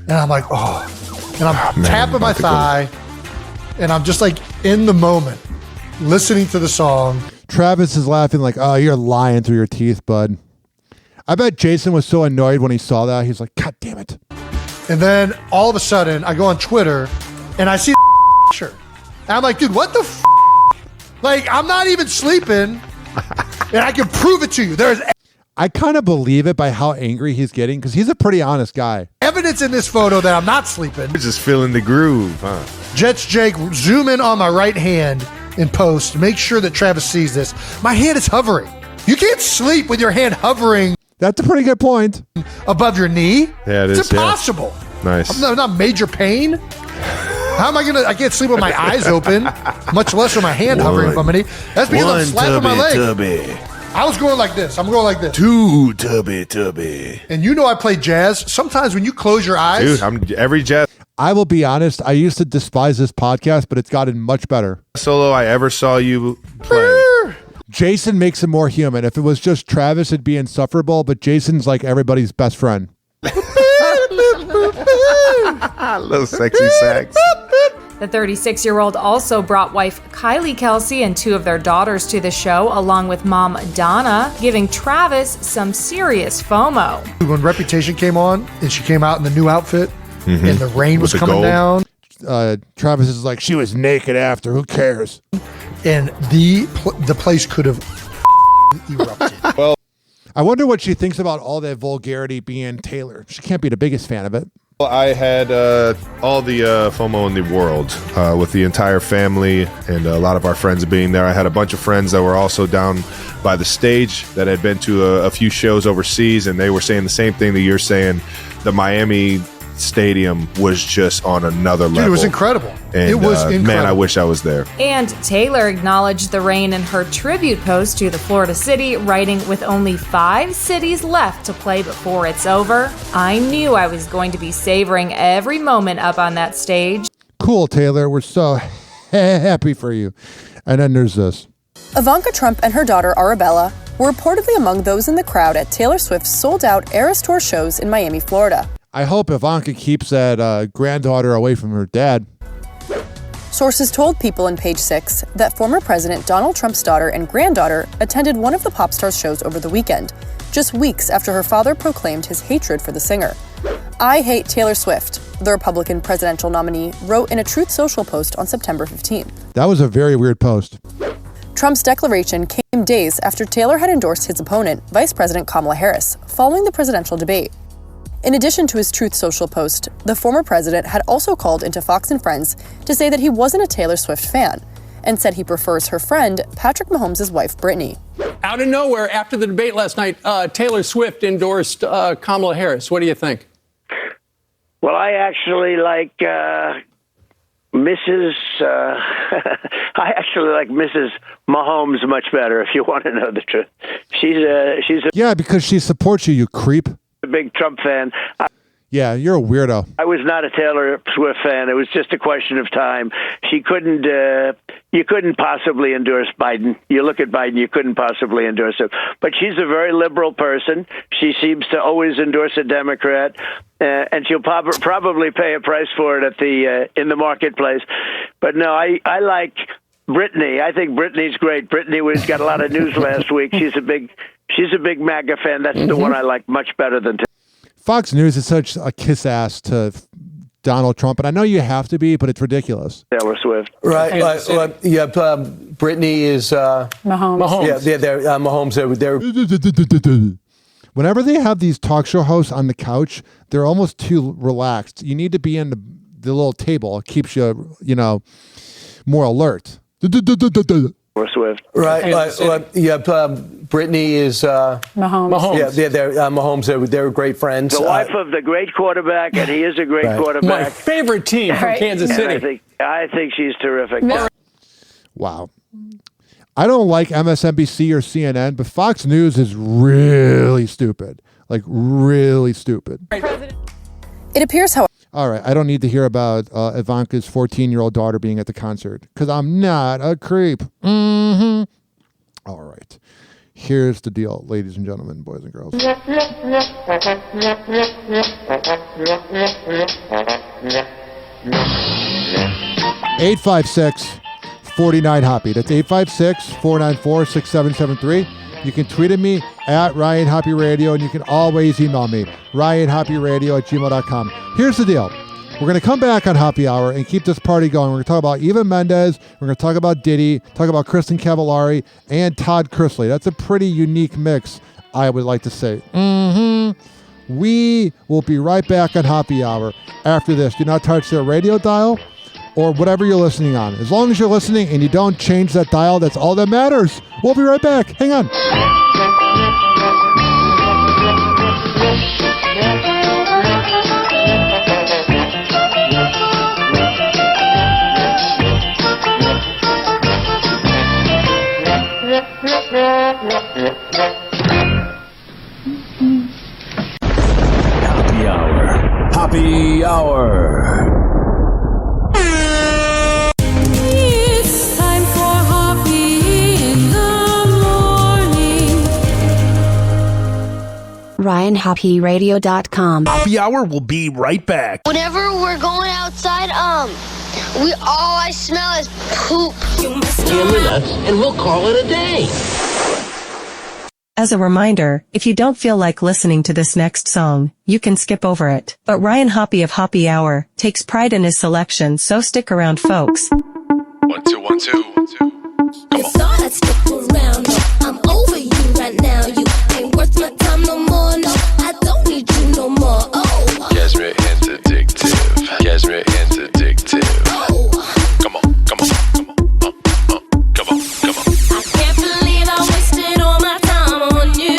And I'm like, oh. And I'm tapping my thigh. And I'm just like in the moment, listening to the song.
Travis is laughing like, oh, you're lying through your teeth, bud. I bet Jason was so annoyed when he saw that. He's like, God damn it.
And then all of a sudden I go on Twitter and I see the shirt. And I'm like, dude, what the f***? Like, I'm not even sleeping, and I can prove it to you. There's
I kind of believe it by how angry he's getting, because he's a pretty honest guy.
Evidence in this photo that I'm not sleeping.
You're just feeling the groove, huh?
Jets Jake, zoom in on my right hand in post. Make sure that Travis sees this. My hand is hovering. You can't sleep with your hand hovering.
That's a pretty good point.
Above your knee?
Yeah, it is.
It's impossible.
Yeah. Nice.
I'm not major pain. How am I can't sleep with my eyes open, much less with my hand hovering from me. That's because I'm slapping my leg.
Tubby.
I was going like this. I'm going like this.
Two tubby.
And you know I play jazz. Sometimes when you close your eyes.
Dude, every jazz.
I will be honest, I used to despise this podcast, but it's gotten much better.
Solo I ever saw you play.
Jason makes it more human. If it was just Travis, it'd be insufferable, but Jason's like everybody's best friend.
Little sexy sax.
The 36-year-old also brought wife Kylie Kelce and two of their daughters to the show, along with mom Donna, giving Travis some serious FOMO.
When Reputation came on and she came out in the new outfit and the rain was coming down.
Travis is like, she was naked after. Who cares?
And the place could have erupted.
Well,
I wonder what she thinks about all that vulgarity being Taylor. She can't be the biggest fan of it.
I had all the FOMO in the world with the entire family and a lot of our friends being there. I had a bunch of friends that were also down by the stage that had been to a few shows overseas, and they were saying the same thing that you're saying. The Miami stadium was just on another level.
Dude, it was incredible.
And,
it was incredible.
Man, I wish I was there.
And Taylor acknowledged the rain in her tribute post to the Florida city, writing, with only 5 cities left to play before it's over, I knew I was going to be savoring every moment up on that stage.
Cool, Taylor. We're so happy for you. And then there's this.
Ivanka Trump and her daughter Arabella were reportedly among those in the crowd at Taylor Swift's sold-out Eras Tour shows in Miami, Florida.
I hope Ivanka keeps that granddaughter away from her dad.
Sources told People in Page 6 that former President Donald Trump's daughter and granddaughter attended one of the pop star's shows over the weekend, just weeks after her father proclaimed his hatred for the singer. I hate Taylor Swift, the Republican presidential nominee wrote in a Truth Social post on September 15.
That was a very weird post.
Trump's declaration came days after Taylor had endorsed his opponent, Vice President Kamala Harris, following the presidential debate. In addition to his Truth Social post, the former president had also called into Fox and Friends to say that he wasn't a Taylor Swift fan and said he prefers her friend, Patrick Mahomes' wife, Brittany.
Out of nowhere, after the debate last night, Taylor Swift endorsed Kamala Harris. What do you think?
Well, I actually like Mrs. I actually like Mrs. Mahomes much better, if you want to know the truth. She's a
Yeah, because she supports you, you creep.
big Trump fan.
Yeah, you're a weirdo.
I was not a Taylor Swift fan. It was just a question of time. She couldn't. You couldn't possibly endorse Biden. You look at Biden, you couldn't possibly endorse him. But she's a very liberal person. She seems to always endorse a Democrat, and she'll probably pay a price for it at the in the marketplace. But no, I like Brittany. I think Brittany's great. Brittany got a lot of news last week. She's a big MAGA fan. That's the one I like much better than.
Fox News is such a kiss ass to Donald Trump, and I know you have to be, but it's ridiculous.
Taylor Swift,
right? Brittany is Mahomes. Yeah, they're Mahomes. They're
Whenever they have these talk show hosts on the couch, they're almost too relaxed. You need to be in the little table. It keeps you, more alert.
Swift,
right? Brittany is Mahomes. Yeah, they're Mahomes. They're great friends.
The wife of the great quarterback, and he is a great quarterback.
My favorite team from Kansas City.
I think she's terrific.
Wow. I don't like MSNBC or CNN, but Fox News is really stupid. Like, really stupid.
It appears, however.
All right, I don't need to hear about Ivanka's 14-year-old daughter being at the concert, because I'm not a creep. Mm-hmm. All right. Here's the deal, ladies and gentlemen, boys and girls. 856-49-HOPPE. That's 856-494-6773. You can tweet at me at Ryan Hoppe Radio, and you can always email me, ryanhopperadio@gmail.com. Here's the deal. We're going to come back on Hoppe Hour and keep this party going. We're going to talk about Eva Mendes. We're going to talk about Diddy, talk about Kristen Cavallari, and Todd Chrisley. That's a pretty unique mix, I would like to say. We will be right back on Hoppe Hour after this. Do not touch the radio dial or whatever you're listening on. As long as you're listening and you don't change that dial, that's all that matters. We'll be right back. Hang on.
Hoppe Hour. Hoppe Hour.
It's time for Hoppe in the morning.
RyanHoppeRadio.com.
Hoppe Hour will be right back.
Whenever we're going outside, all I smell is poop.
Stay with us, and we'll call it a day.
As a reminder, if you don't feel like listening to this next song, you can skip over it. But Ryan Hoppe of Hoppe Hour takes pride in his selection, so stick around, folks.
1 2 1 2.
It's all that stick around. No, I'm over you right now. You ain't worth my time no more. No, I don't need you no more. Oh,
Cashmere and addictive. Cashmere and addictive.
oh.
Come on, come on, come on, come on, come on.
I can't believe I wasted all my time on you.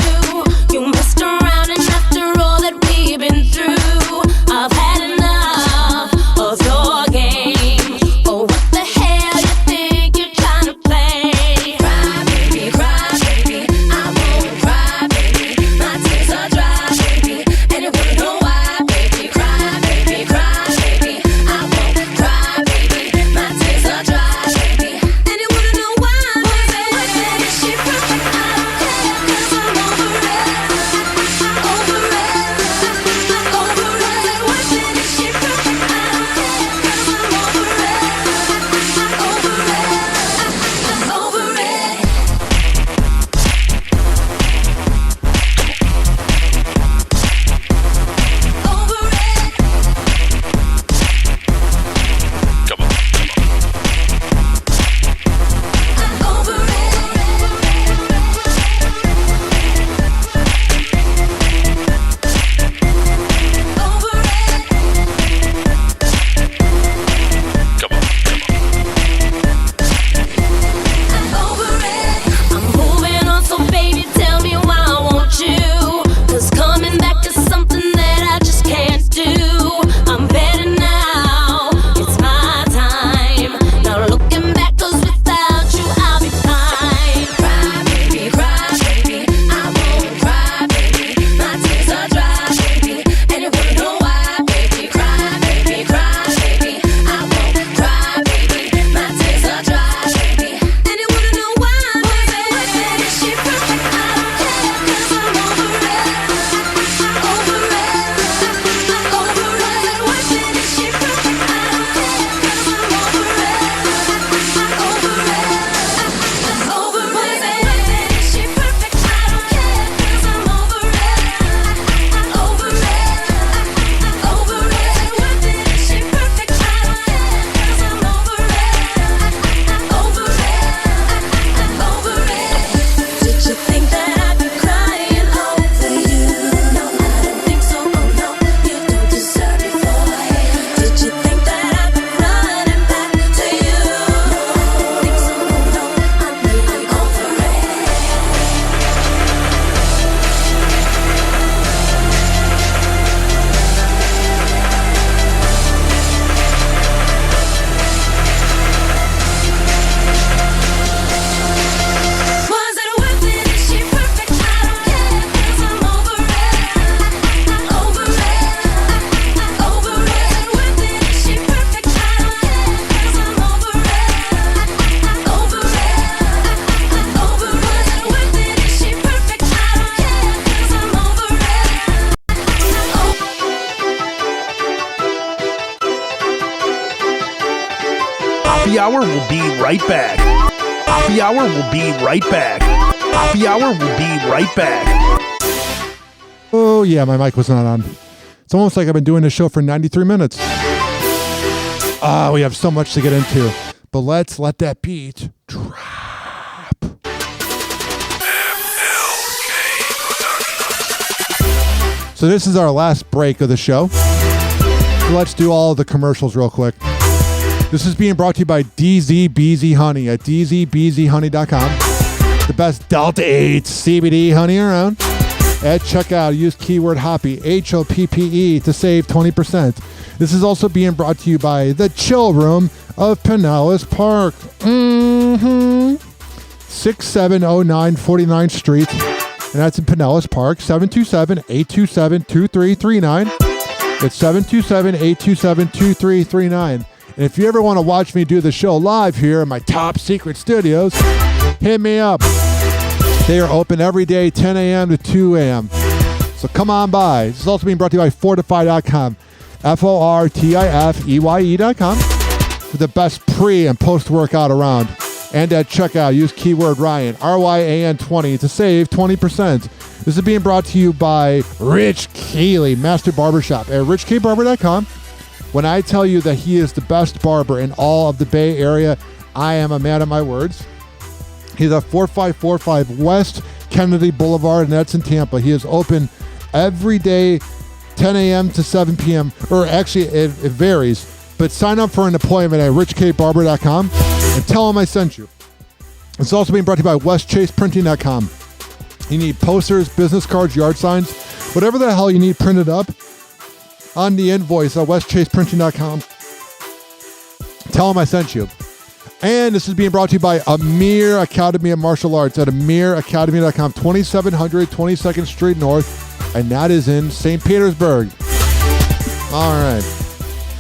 You messed around, and after all that we've been through, I've had enough of your game. Oh, what the hell you think you're trying to play? Cry, baby, I won't cry, baby. My tears are dry, baby, and you wanna know why, baby. Cry, baby, I won't cry, baby. My tears are dry, baby, and you wanna know why, baby. Is she perfect? I don't care, 'cause I'm over it. Over it. Over it. What's it? Is she perfect? I don't care, 'cause I'm over it. Over it. Over it. I'm moving on, so baby, tell me why I want you. 'Cause coming back is something that I just can't do. I'm better now, it's my time. Now looking back, 'cause without you I'll be fine. Cry, baby, I won't cry, baby. My tears are dry, baby, and you wanna know why, baby. Cry, baby, I won't cry, baby. My tears are dry, baby, and you wanna know why, baby. Is she perfect? I don't care, 'cause I'm over it. Over it. Over it. What's it? Is she perfect? I don't care, 'cause I'm over it. Over it. Over it. Is she perfect? I don't care, 'cause I'm over it. Over it. Over it. What's it? Is she perfect? I don't care, 'cause I'm over it. Over it. Over it. Did you think that I'd be crying over you? No, I don't think so. Oh no, you don't deserve it, boy. Did you think that I'd be running back to you? No, I don't think so. Oh no, I'm really over it. Was it worth it? Is she perfect? I don't care, 'cause I'm over it. Over it. Over it. Worth it? Is she perfect? I don't care, 'cause I'm over it. Over it. Over it. Worth it? Is she perfect? I don't care, 'cause I'm over
Hoppe Hour will be right back. Hoppe Hour will be right back. Hoppe Hour will be right back.
Oh, yeah, my mic was not on. It's almost like I've been doing this show for 93 minutes. We have so much to get into. But let's let that beat drop. So this is our last break of the show. So let's do all of the commercials real quick. This is being brought to you by DZBZ Honey at dzbzhoney.com. The best Delta 8 CBD honey around. At checkout, use keyword Hoppe, HOPPE, to save 20%. This is also being brought to you by the Chill Room of Pinellas Park. 6709 49th Street. And that's in Pinellas Park. 727-827-2339. It's 727-827-2339. And if you ever want to watch me do the show live here in my top secret studios, hit me up. They are open every day, 10 a.m. to 2 a.m. So come on by. This is also being brought to you by Fortify.com. FORTIFEYE.com. For the best pre- and post-workout around. And at checkout, use keyword Ryan, RYAN20 to save 20%. This is being brought to you by Rich Keeley, Master Barbershop at richkbarber.com. When I tell you that he is the best barber in all of the Bay Area, I am a man of my words. He's at 4545 West Kennedy Boulevard, and that's in Tampa. He is open every day, 10 a.m. to 7 p.m. Or actually, it varies. But sign up for an appointment at richkbarber.com and tell him I sent you. It's also being brought to you by westchaseprinting.com. You need posters, business cards, yard signs, whatever the hell you need printed up on the invoice at westchaseprinting.com. Tell him I sent you. And this is being brought to you by Amir Academy of Martial Arts at amiracademy.com, 2700 22nd Street North, and that is in St. Petersburg. All right.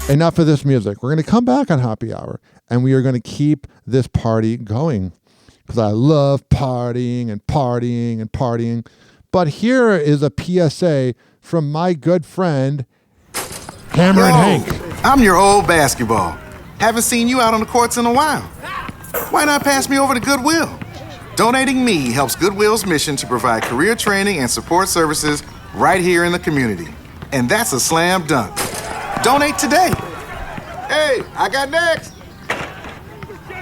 Enough of this music. We're going to come back on Hoppe Hour, and we are going to keep this party going because I love partying and partying and partying. But here is a PSA from my good friend, Hammer and Hank.
I'm your old basketball. Haven't seen you out on the courts in a while. Why not pass me over to Goodwill? Donating me helps Goodwill's mission to provide career training and support services right here in the community. And that's a slam dunk. Donate today. Hey, I got next.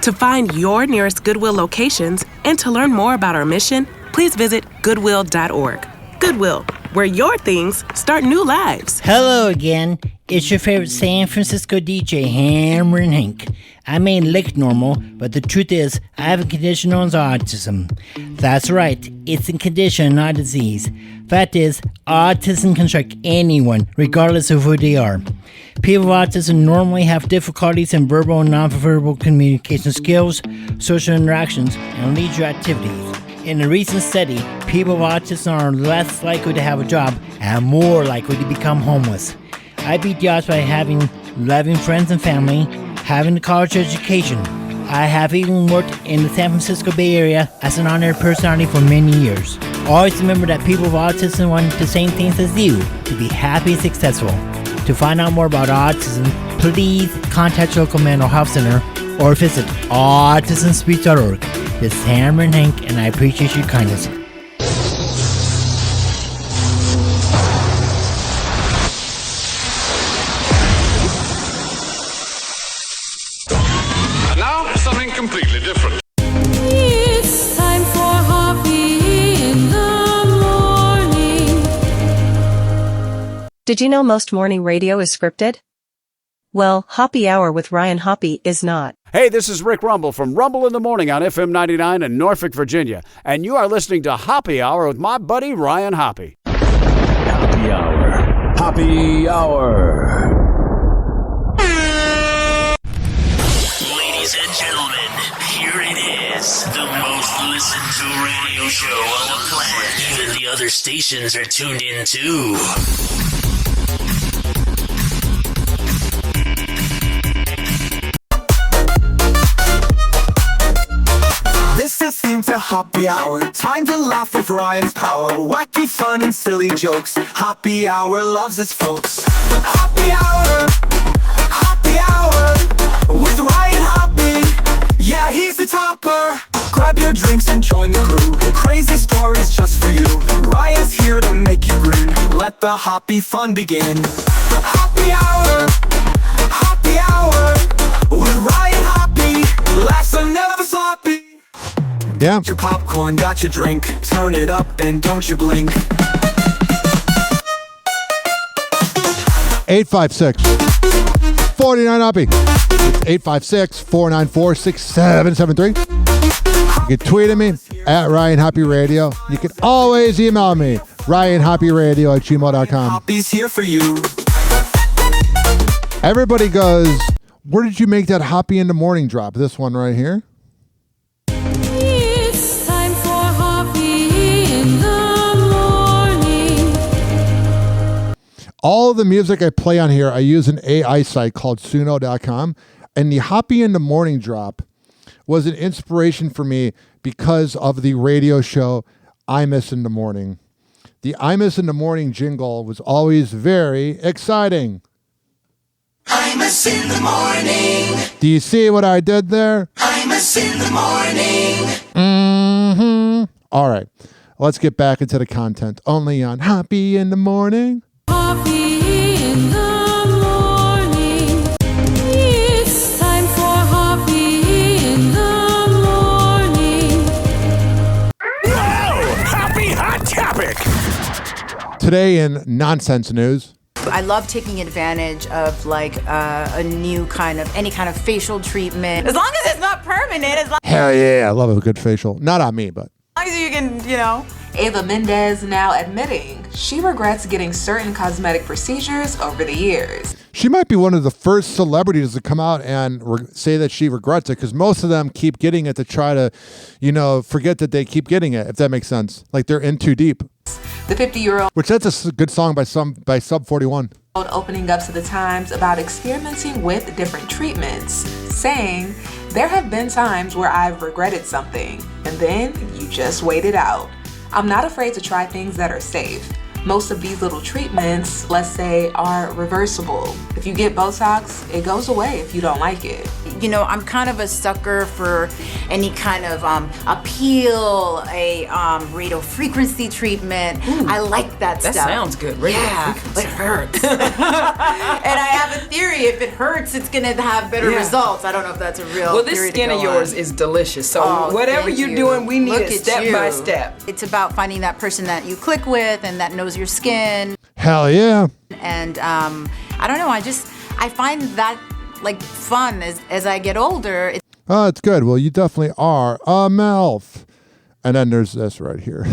To find your nearest Goodwill locations and to learn more about our mission, please visit goodwill.org. Goodwill, where your things start new lives.
Hello again. It's your favorite San Francisco DJ, Hammer and Hank. I may look normal, but the truth is, I have a condition known as autism. That's right, it's a condition, not a disease. Fact is, autism can strike anyone, regardless of who they are. People with autism normally have difficulties in verbal and nonverbal communication skills, social interactions, and leisure activities. In a recent study, people with autism are less likely to have a job and more likely to become homeless. I beat the odds by having loving friends and family, having a college education. I have even worked in the San Francisco Bay Area as an honored personality for many years. Always remember that people with autism want the same things as you, to be happy and successful. To find out more about autism, please contact your local mental health center or visit autismspeech.org. This is Hammer and Hank, and I appreciate your kindness.
And now, something completely different.
It's time for Hoppe in the morning.
Did you know most morning radio is scripted? Well, Hoppe Hour with Ryan Hoppe is not.
Hey, this is Rick Rumble from Rumble in the Morning on FM 99 in Norfolk, Virginia. And you are listening to Hoppe Hour with my buddy Ryan Hoppe.
Hoppe Hour. Hoppe Hour.
Ladies and gentlemen, here it is. The most listened to radio show on the planet. Even the other stations are tuned in too.
This is theme to Hoppe Hour. Time to laugh with Ryan's power. Wacky fun and silly jokes. Hoppe Hour loves its folks. Hoppe Hour. Hoppe Hour. With Ryan Hoppe. Yeah, he's the topper. Grab your drinks and join the crew. Crazy stories just for you. Ryan's here to make you grin. Let the Hoppe fun begin. Hoppe Hour. Hoppe Hour. With Ryan Hoppe. Laughs are never sloppy.
Yeah.
Got your popcorn, got your drink. Turn it up and don't you blink.
856 49 Hoppe. It's 856-494-6773. You can tweet at me at Ryan Hoppe Radio. You can always email me, ryanhopperadio@gmail.com.
Hoppe's here for you.
Everybody goes, where did you make that Hoppe in the Morning drop? This one right here.
It's time for Hoppe in the morning.
All of the music I play on here, I use an AI site called suno.com. And the Hoppe in the Morning drop was an inspiration for me because of the radio show I Miss in the Morning. The I Miss in the Morning jingle was always very exciting.
Imus in the morning.
Do you see what I did there?
Imus in the morning.
Mm-hmm. All right. Let's get back into the content. Only on Hoppe in the morning.
Hoppe in the morning. It's time for Hoppe in the morning.
Whoa! Happy hot topic!
Today in nonsense news.
I love taking advantage of like any kind of facial treatment. As long as it's not permanent, as long
Hell yeah, I love a good facial. Not on me, but.
as you can, you know.
Ava Mendez now admitting she regrets getting certain cosmetic procedures over the years.
She might be one of the first celebrities to come out and say that she regrets it, because most of them keep getting it to try to, forget that they keep getting it, if that makes sense. Like they're in too deep.
The 50-year-old,
which that's a good song by Sub 41.
Opening up to the Times about experimenting with different treatments, saying, "There have been times where I've regretted something, and then you just wait it out. I'm not afraid to try things that are safe. Most of these little treatments, let's say, are reversible. If you get Botox, it goes away if you don't like it."
You know, I'm kind of a sucker for any kind of a peel, a radio frequency treatment. I like that stuff.
That sounds good. Radio
frequency. It hurts. And I have a theory, if it hurts, it's gonna have better results. I don't know if that's a real
Well, this
theory
skin
to
of
go
yours
on.
is delicious. So whatever you're doing, we need
Look
it
at
step by
you.
step.
It's about finding that person that you click with and that knows your skin.
Hell yeah.
And I don't know, I find that like fun as I get older.
Oh, it's good. Well, you definitely are a MILF. And then there's this right here.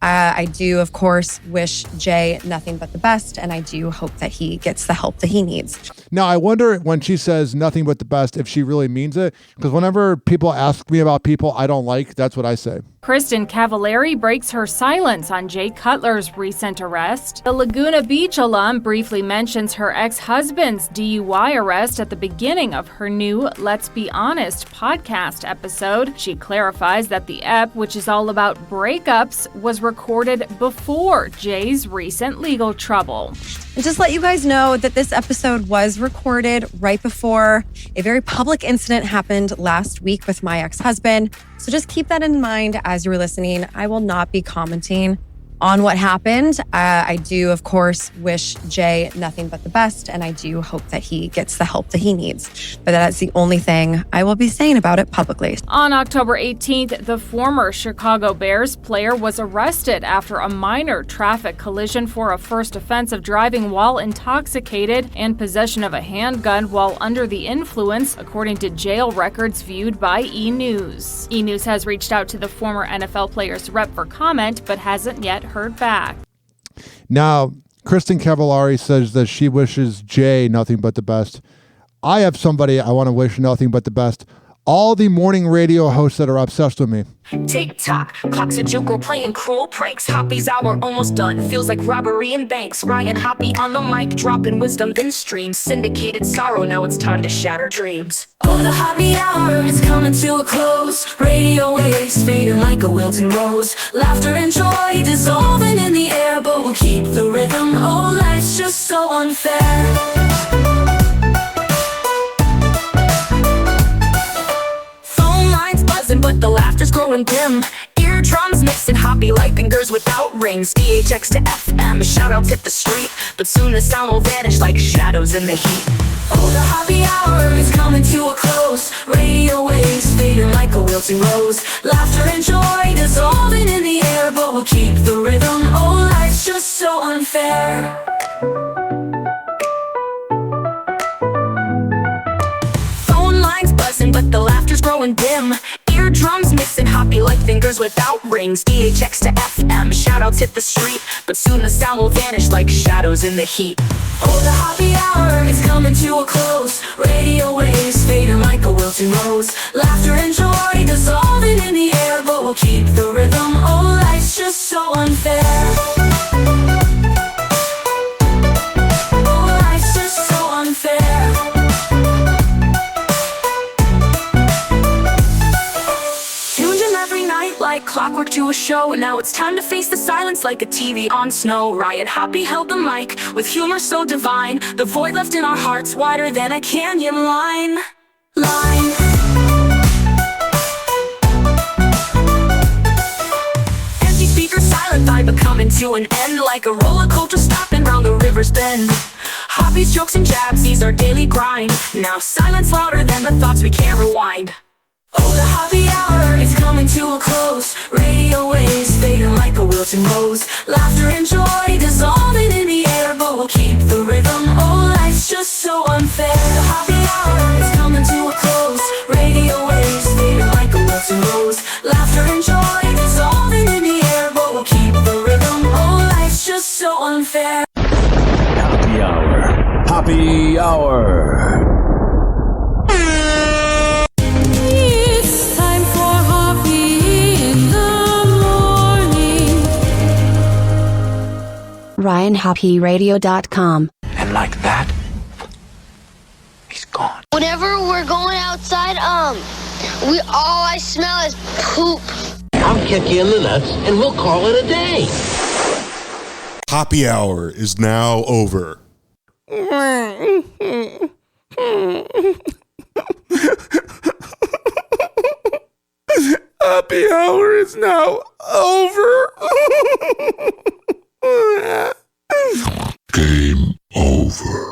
I do, of course, wish Jay nothing but the best, and I do hope that he gets the help that he needs.
Now, I wonder when she says nothing but the best, if she really means it. Because whenever people ask me about people I don't like, that's what I say.
Kristen Cavallari breaks her silence on Jay Cutler's recent arrest. The Laguna Beach alum briefly mentions her ex-husband's DUI arrest at the beginning of her new Let's Be Honest podcast episode. She clarifies that the ep, which is all about breakups, was recorded before Jay's recent legal trouble.
And just let you guys know that this episode was recorded right before a very public incident happened last week with my ex-husband. So just keep that in mind as you're listening. I will not be commenting on what happened. I do, of course, wish Jay nothing but the best, and I do hope that he gets the help that he needs. But that's the only thing I will be saying about it publicly.
On October 18th, the former Chicago Bears player was arrested after a minor traffic collision for a first offense of driving while intoxicated and possession of a handgun while under the influence, according to jail records viewed by E! News. E! News has reached out to the former NFL player's rep for comment, but hasn't yet heard back.
Now, Kristen Cavallari says that she wishes Jay nothing but the best. I have somebody I want to wish nothing but the best. All the morning radio hosts that are obsessed with me.
Tick-tock, clock's a joke, we're playing cruel pranks. Hoppe's hour almost done, feels like robbery in banks. Ryan Hoppe on the mic, dropping wisdom then streams. Syndicated sorrow, now it's time to shatter dreams. Oh, the Hoppe hour is coming to a close. Radio waves fading like a wilting rose. Laughter and joy dissolving in the air, but we'll keep the rhythm. Oh, life's just so unfair. But the laughter's growing dim. Eardrums mixing Hoppe like fingers without rings. DHX to FM, shout-outs hit the street. But soon the sound will vanish like shadows in the heat. Oh, the Hoppe hour is coming to a close. Radio waves fading like a wilting rose. Laughter and joy dissolving in the air, but we'll keep the rhythm. Oh, life's just so unfair. Phone lines buzzing, but the laughter's growing dim. Eardrums mixing Hoppe like fingers without rings. DHX to FM, shout-outs hit the street. But soon the sound will vanish like shadows in the heat. Oh, the Hoppe hour is coming to a close. Radio waves fading like a wilting rose. Laughter and joy dissolving in the air, but we'll keep the rhythm. Oh, life's just so unfair. Oh, life's just so unfair. like clockwork to a show. And now it's time to face the silence like a TV on snow. Ryan Hoppe held the mic with humor so divine. The void left in our hearts wider than a canyon line. Empty speakers, silent vibe coming to an end, like a roller coaster stopping round the river's bend. Hoppe's jokes and jabs, these are daily grind. Now silence louder than the thoughts we can't rewind. Oh, the Hoppe Hour is coming to a close. Radio waves fading like a wilting rose. Laughter and joy dissolving in the air, but we'll keep the rhythm. Oh, life's just so unfair. The Hoppe Hour is coming to a close. Radio waves fading like a wilting rose. Laughter and joy dissolving in the air, but we'll keep the rhythm. Oh, life's just so unfair.
Hoppe Hour. Hoppe Hour.
It's time for Hoppe in the morning.
RyanHoppeRadio.com.
And like that, he's gone.
Whenever we're going outside, all I smell is poop.
I'll kick you in the nuts and we'll call it a day.
Hoppe Hour is now over.
Hoppe Hour is now over.
Game over.